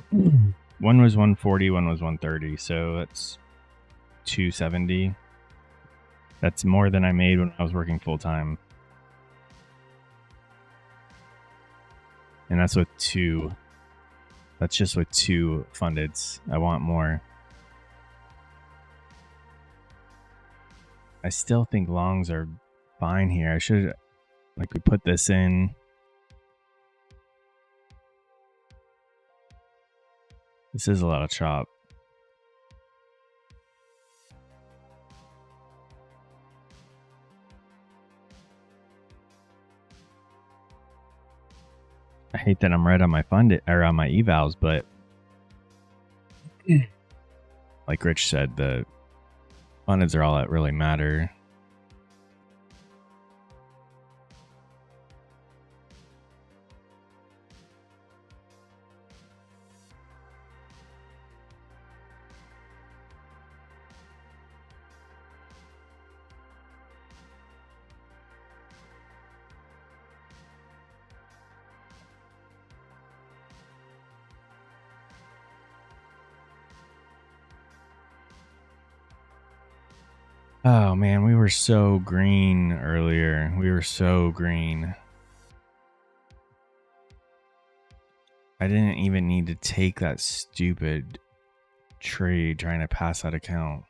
One was 140, one was 130, so that's 270. That's more than I made when I was working full time. And that's with two. That's just with 2 fundeds. I want more. I still think longs are fine here. I should, like, we put this in. This is a lot of chop. I hate that I'm right on my funded or on my evals, but like Rich said, the fundeds are all that really matter. Oh man, we were so green earlier. We were so green. I didn't even need to take that stupid trade trying to pass that account.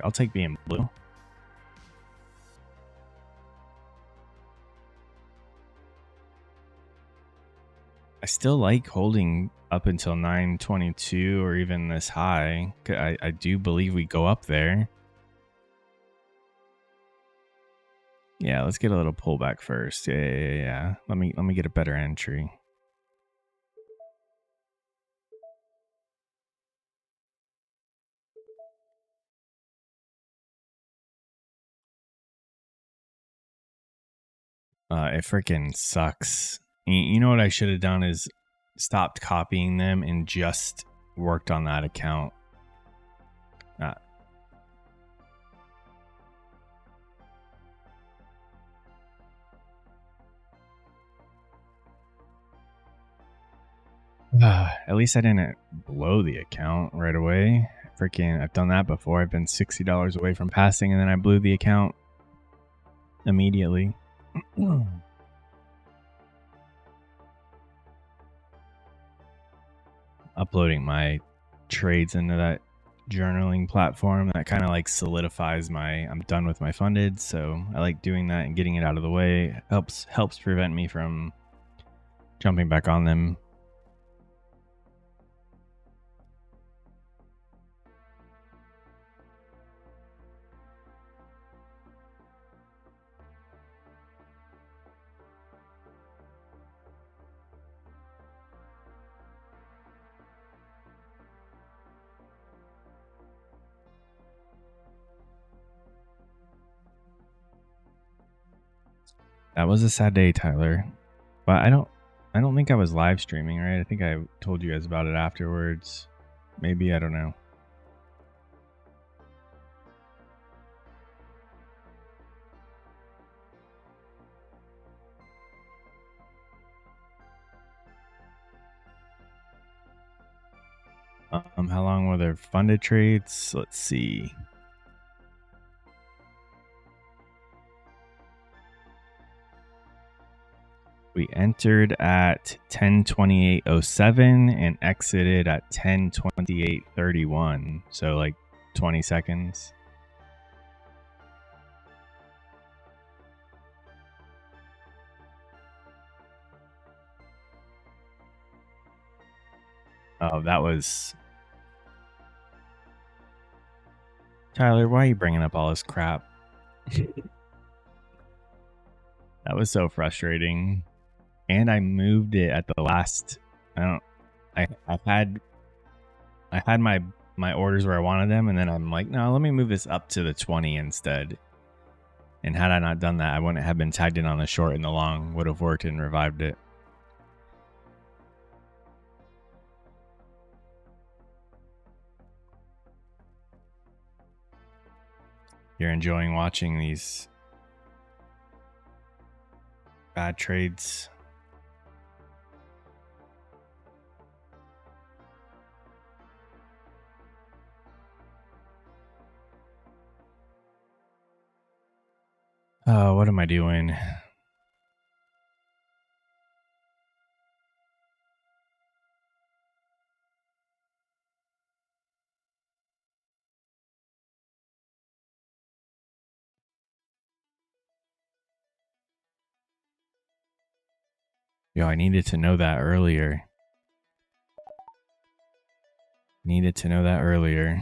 I'll take being blue. I still like holding up until 922 or even this high. I do believe we go up there. Yeah, let's get a little pullback first. Yeah. Let me get a better entry. It freaking sucks. You know what I should have done is stopped copying them and just worked on that account. Uh, at least I didn't blow the account right away. Freaking, I've done that before. I've been $60 away from passing, and then I blew the account immediately. Uploading my trades into that journaling platform that kind of like solidifies I'm done with my funded. So I like doing that and getting it out of the way. Helps prevent me from jumping back on them. That was a sad day, Tyler. But I don't think I was live streaming, right? I think I told you guys about it afterwards. Maybe, I don't know. How long were their funded trades? Let's see. We entered at 10:28:07 and exited at 10:28:31. So like 20 seconds. Oh, that was Tyler. Why are you bringing up all this crap? That was so frustrating. And I moved it at the last. I had my orders where I wanted them, and then I'm like, no, let me move this up to the 20 instead. And had I not done that, I wouldn't have been tagged in on the short, and the long would have worked and revived it. You're enjoying watching these bad trades. Oh, what am I doing? Yo, I needed to know that earlier. Needed to know that earlier.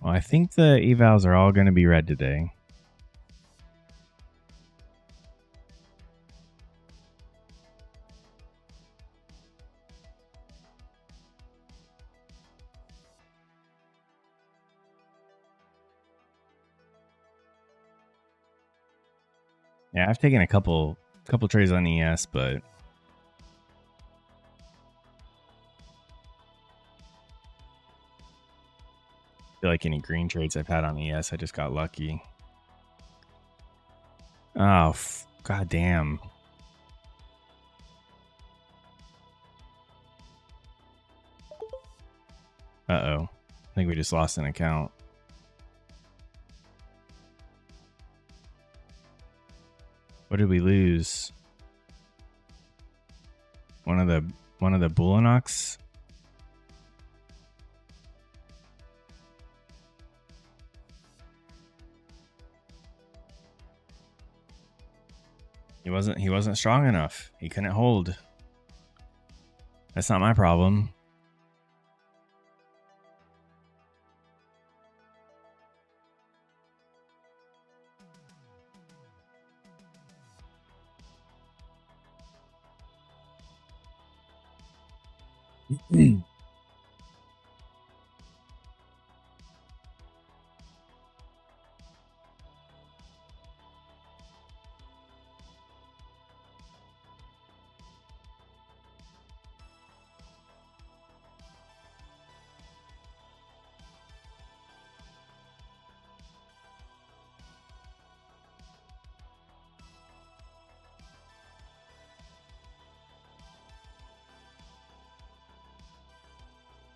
Well, I think the evals are all going to be red today. Yeah, I've taken a couple trades on ES, but I feel like any green trades I've had on ES, I just got lucky. Oh, god damn. Uh-oh. I think we just lost an account. What did we lose? One of the Bulanox? He wasn't strong enough. He couldn't hold. That's not my problem.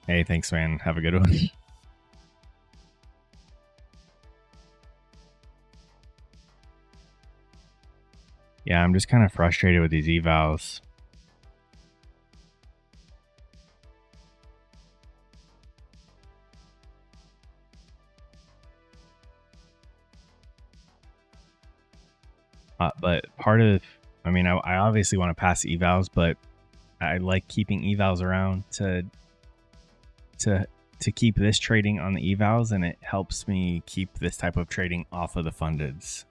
Hey, thanks, man. Have a good one. Yeah, I'm just kind of frustrated with these evals. But part of, I mean, I obviously want to pass evals, but I like keeping evals around to keep this trading on the evals, and it helps me keep this type of trading off of the fundeds.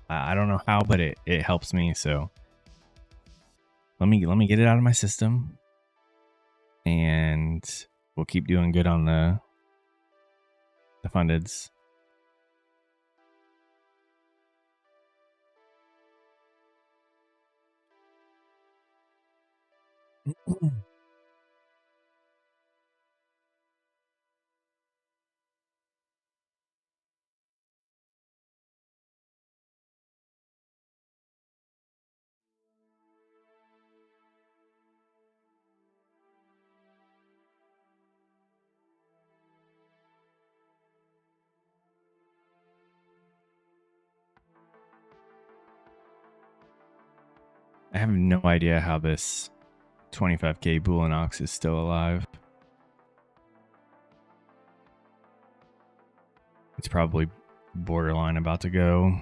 I don't know how, but it helps me. So let me get it out of my system, and we'll keep doing good on the fundeds. I have no idea how this 25k Bulanox is still alive. It's probably borderline about to go.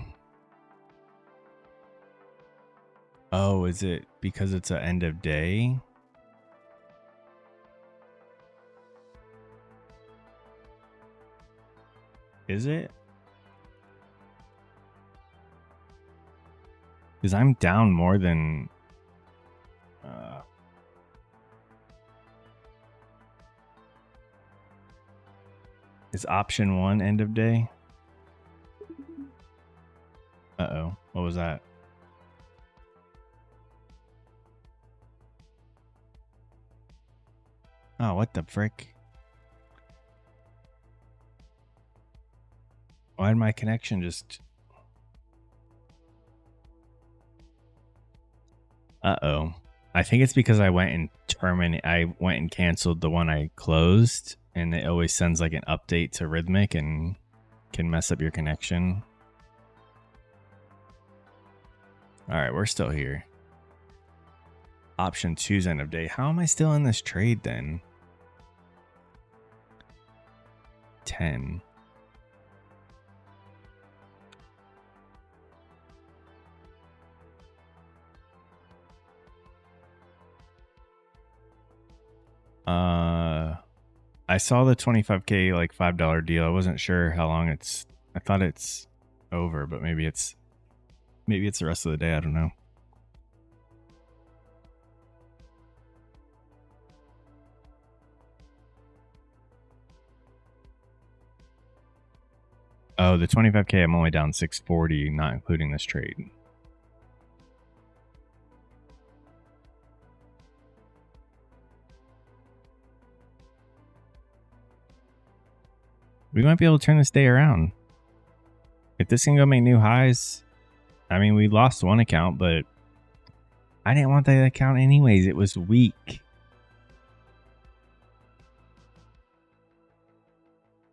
Oh, is it because it's an end of day? Is it? Because I'm down more than... is option 1 end of day? Uh-oh. What was that? Oh, what the frick? Why did my connection just... Uh-oh. I think it's because I went and canceled the one I closed, and it always sends like an update to Rhythmic and can mess up your connection. All right, we're still here. Option 2's end of day. How am I still in this trade then? 10. I saw the 25K like $5 deal. I wasn't sure how long it's. I thought it's over, but maybe it's the rest of the day. I don't know. Oh, the 25K, I'm only down 640, not including this trade. We might be able to turn this day around. If this can go make new highs, I mean, we lost one account, but I didn't want that account anyways. It was weak.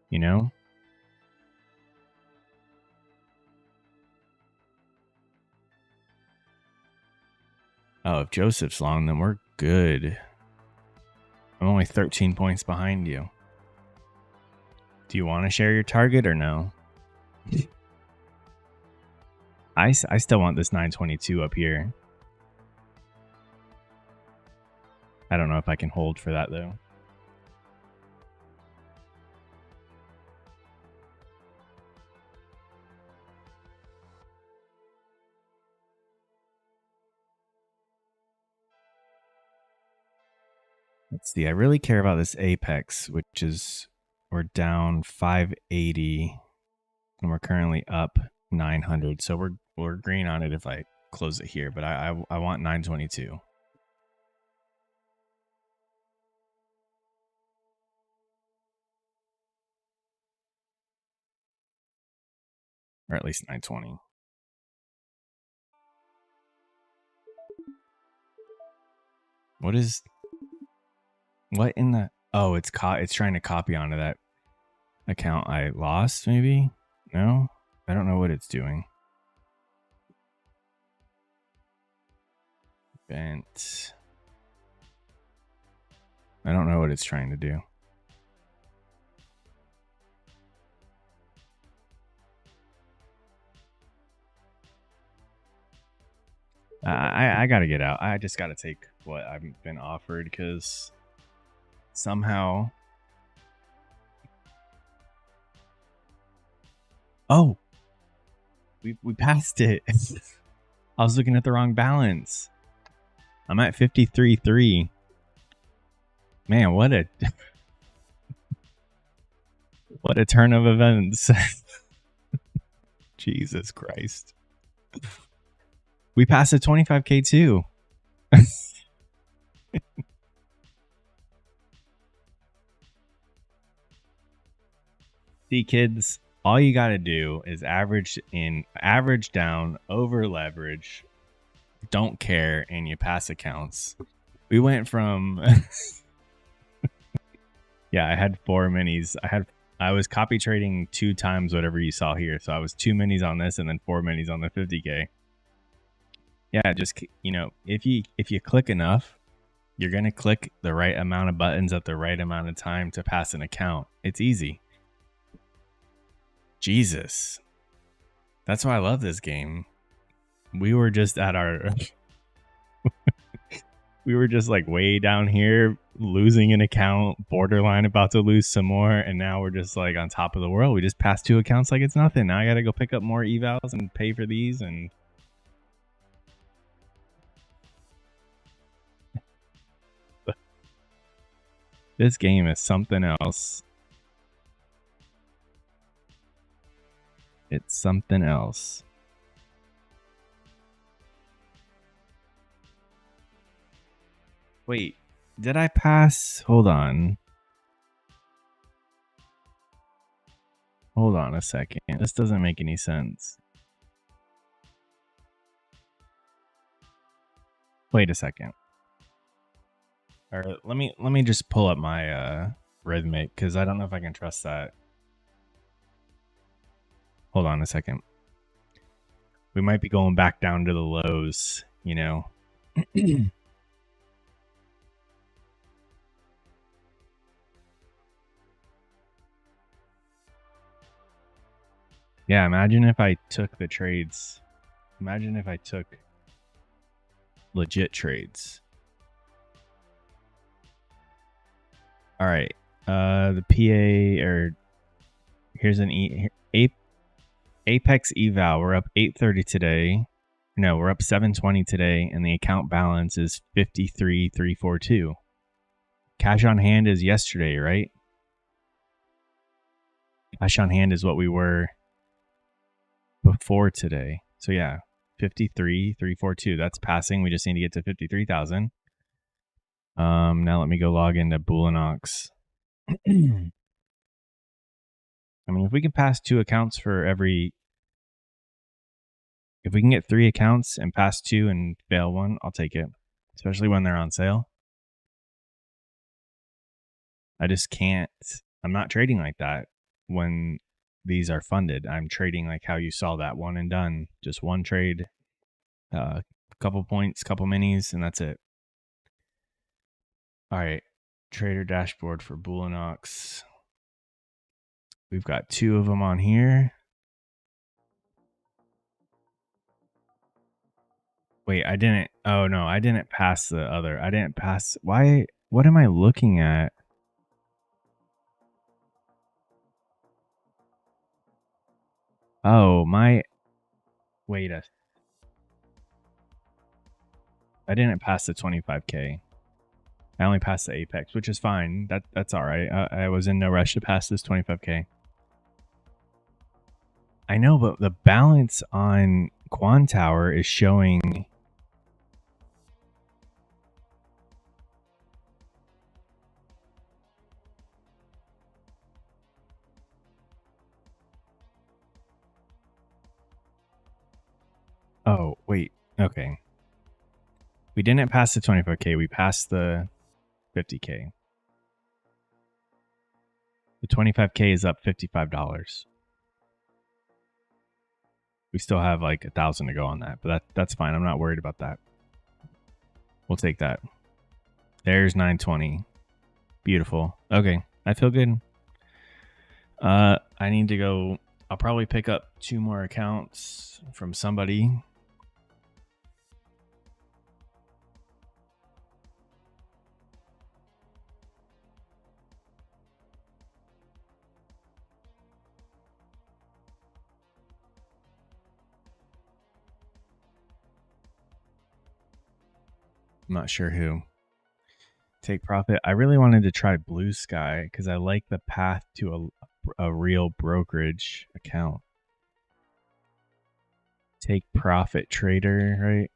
You know? Oh, if Joseph's long, then we're good. I'm only 13 points behind you. Do you want to share your target or no? I still want this 922 up here. I don't know if I can hold for that though. Let's see. I really care about this apex, which is we're down 580 and we're currently up 900. So we're green on it if I close it here, but I want 922. Or at least 920. What in the... Oh, it's trying to copy onto that account I lost, maybe? No? I don't know what it's doing. Bent. I don't know what it's trying to do. I gotta get out. I just gotta take what I've been offered because somehow... Oh! We passed it. I was looking at the wrong balance. I'm at 53.3. Man, what a... what a turn of events. Jesus Christ. We passed the 25K too. See, kids, all you got to do is average down, over leverage, don't care, and you pass accounts. We went from... Yeah, I had 4 minis. I was copy trading 2 times whatever you saw here. So I was 2 minis on this and then 4 minis on the 50K. Yeah, just, you know, if you click enough, you're going to click the right amount of buttons at the right amount of time to pass an account. It's easy. Jesus. That's why I love this game. We were just at our... we were just like way down here, losing an account, borderline about to lose some more, and now we're just like on top of the world. We just passed 2 accounts like it's nothing. Now I gotta go pick up more evals and pay for these, and... This game is something else. It's something else. Wait, did I pass? Hold on. Hold on a second. This doesn't make any sense. Wait a second. All right, let me just pull up my Rhythmic because I don't know if I can trust that. Hold on a second. We might be going back down to the lows, you know. Yeah, imagine if I took the trades. Imagine if I took legit trades. All right. The PA or here's an Apex eval. We're up 830 today. No, we're up 720 today, and the account balance is 53,342. Cash on hand is yesterday, right? Cash on hand is what we were before today. So yeah, 53,342. That's passing. We just need to get to 53,000. Now let me go log into Boolinox. I mean, if we can pass 2 accounts for every, if we can get 3 accounts and pass 2 and fail 1, I'll take it, especially when they're on sale. I just can't, I'm not trading like that when these are funded. I'm trading like how you saw that, one and done, just one trade, couple points, couple minis, and that's it. All right, trader dashboard for Boolinox. We've got 2 of them on here. Wait, I didn't. Oh no, I didn't pass the other. I didn't pass. Why? What am I looking at? Oh, my. Wait a. I didn't pass the 25K. I only passed the Apex, which is fine. That's all right. I was in no rush to pass this 25K. I know, but the balance on Quan Tower is showing. Oh, wait. Okay. We didn't pass the 25K. We passed the 50K. The 25K is up $55. We still have like 1,000 to go on that, but that's fine. I'm not worried about that. We'll take that. There's 920. Beautiful. Okay, I feel good. I need to go. I'll probably pick up 2 more accounts from somebody. I'm not sure who. Take profit. I really wanted to try Blue Sky because I like the path to a real brokerage account. Take profit trader, right?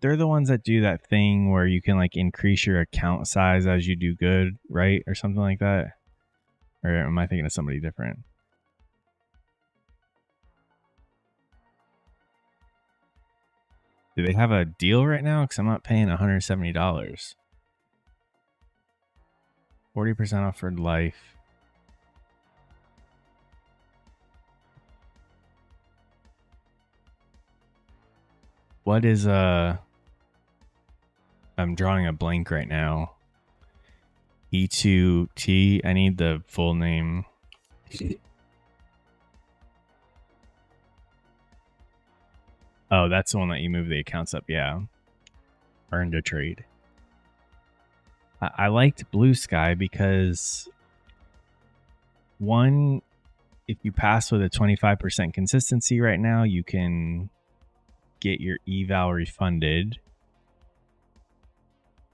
They're the ones that do that thing where you can like increase your account size as you do good, right? Or something like that. Or am I thinking of somebody different? Do they have a deal right now? Because I'm not paying $170. 40% off for life. What is I'm drawing a blank right now. E2T. I need the full name. Oh, that's the one that you move the accounts up. Yeah. Earned a trade. I liked Blue Sky because one, if you pass with a 25% consistency right now, you can get your eval refunded.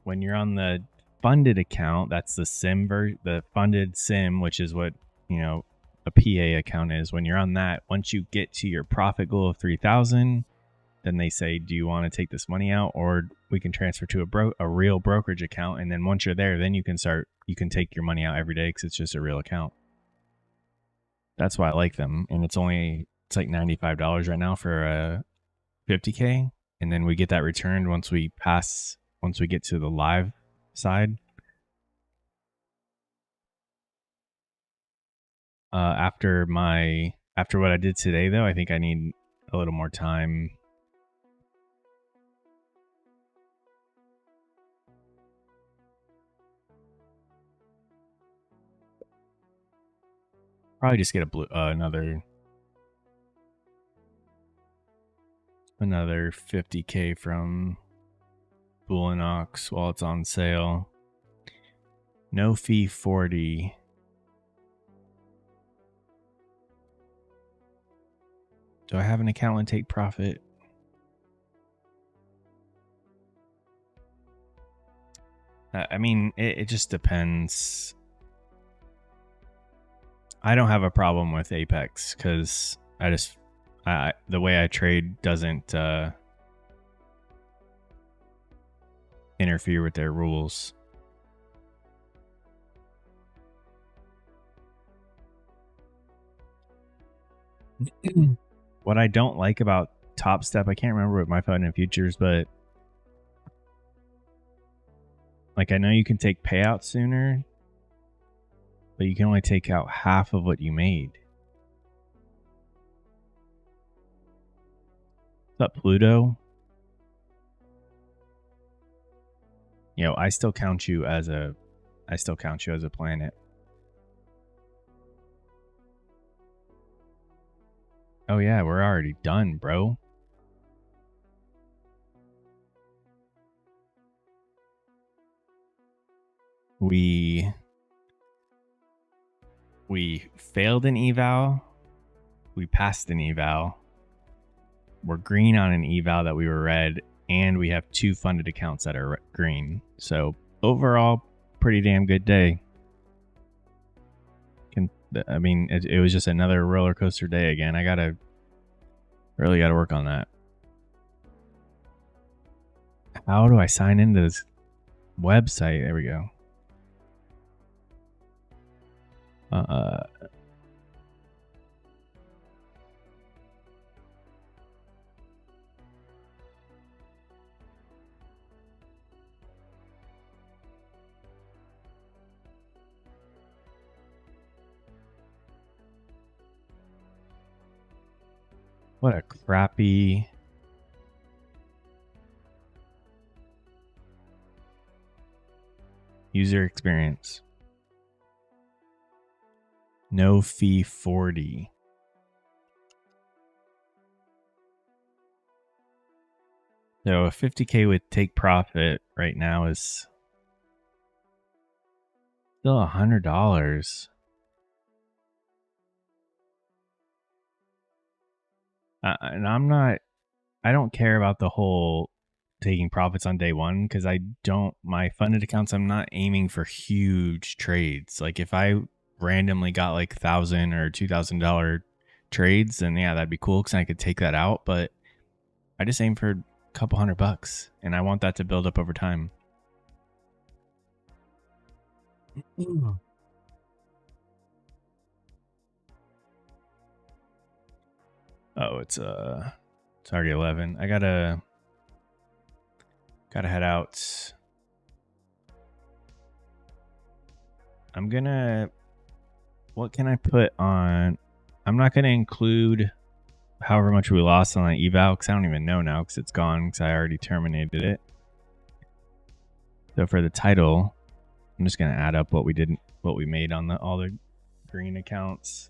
When you're on the funded account, that's the the funded sim, which is what, you know, a PA account is. When you're on that, once you get to your profit goal of 3,000, then they say, do you want to take this money out, or we can transfer to a real brokerage account? And then once you're there, then you can take your money out every day because it's just a real account. That's why I like them. And it's like $95 right now for a 50K. And then we get that returned once we pass once we get to the live side. After what I did today, though, I think I need a little more time. Probably just get another 50K from Bull and Ox while it's on sale. No fee 40. Do I have an account and take profit? I mean, it just depends. I don't have a problem with Apex because the way I trade doesn't interfere with their rules. What I don't like about Top Step, I can't remember what my fund in futures, but like I know you can take payouts sooner, but you can only take out half of what you made. What's up, Pluto? You know, I still count you as a planet. Oh yeah, we're already done, bro. We failed an eval. We passed an eval. We're green on an eval that we were red, and we have 2 funded accounts that are green. So overall, pretty damn good day. I mean, it was just another roller coaster day again. I really gotta work on that. How do I sign into this website? There we go. What a crappy user experience. No fee 40. So a 50K with take profit right now is still $100. And I don't care about the whole taking profits on day one because my funded accounts, I'm not aiming for huge trades. Like if I randomly got like $1,000 or $2,000 trades, then yeah, that'd be cool because I could take that out. But I just aim for a couple $100 and I want that to build up over time. Oh, it's already 11. I gotta head out. What can I put on? I'm not gonna include however much we lost on that eval because I don't even know now because it's gone because I already terminated it. So for the title, I'm just gonna add up what we made on all the green accounts.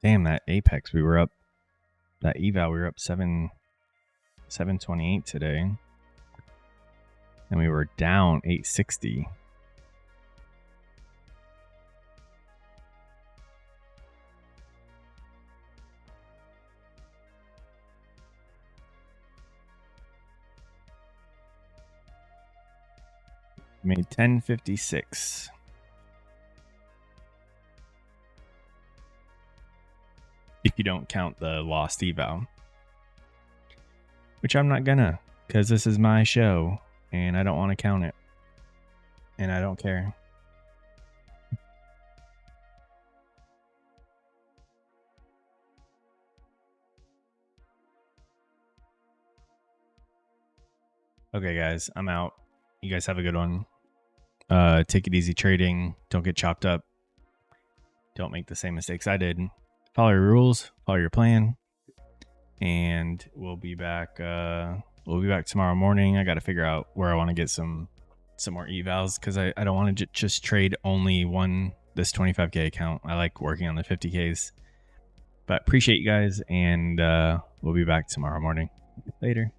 Damn, that Apex, that eval, we were up 728 today. And we were down 860. Made 1056. if you don't count the lost eval, which I'm not gonna, because this is my show and I don't want to count it, and I don't care. Okay, guys, I'm out. You guys have a good one. Take it easy trading. Don't get chopped up. Don't make the same mistakes I did. Follow your rules. Follow your plan. And we'll be back. We'll be back tomorrow morning. I got to figure out where I want to get some more evals, because I don't want to just trade only this 25K account. I like working on the 50Ks. But appreciate you guys, and we'll be back tomorrow morning. Later.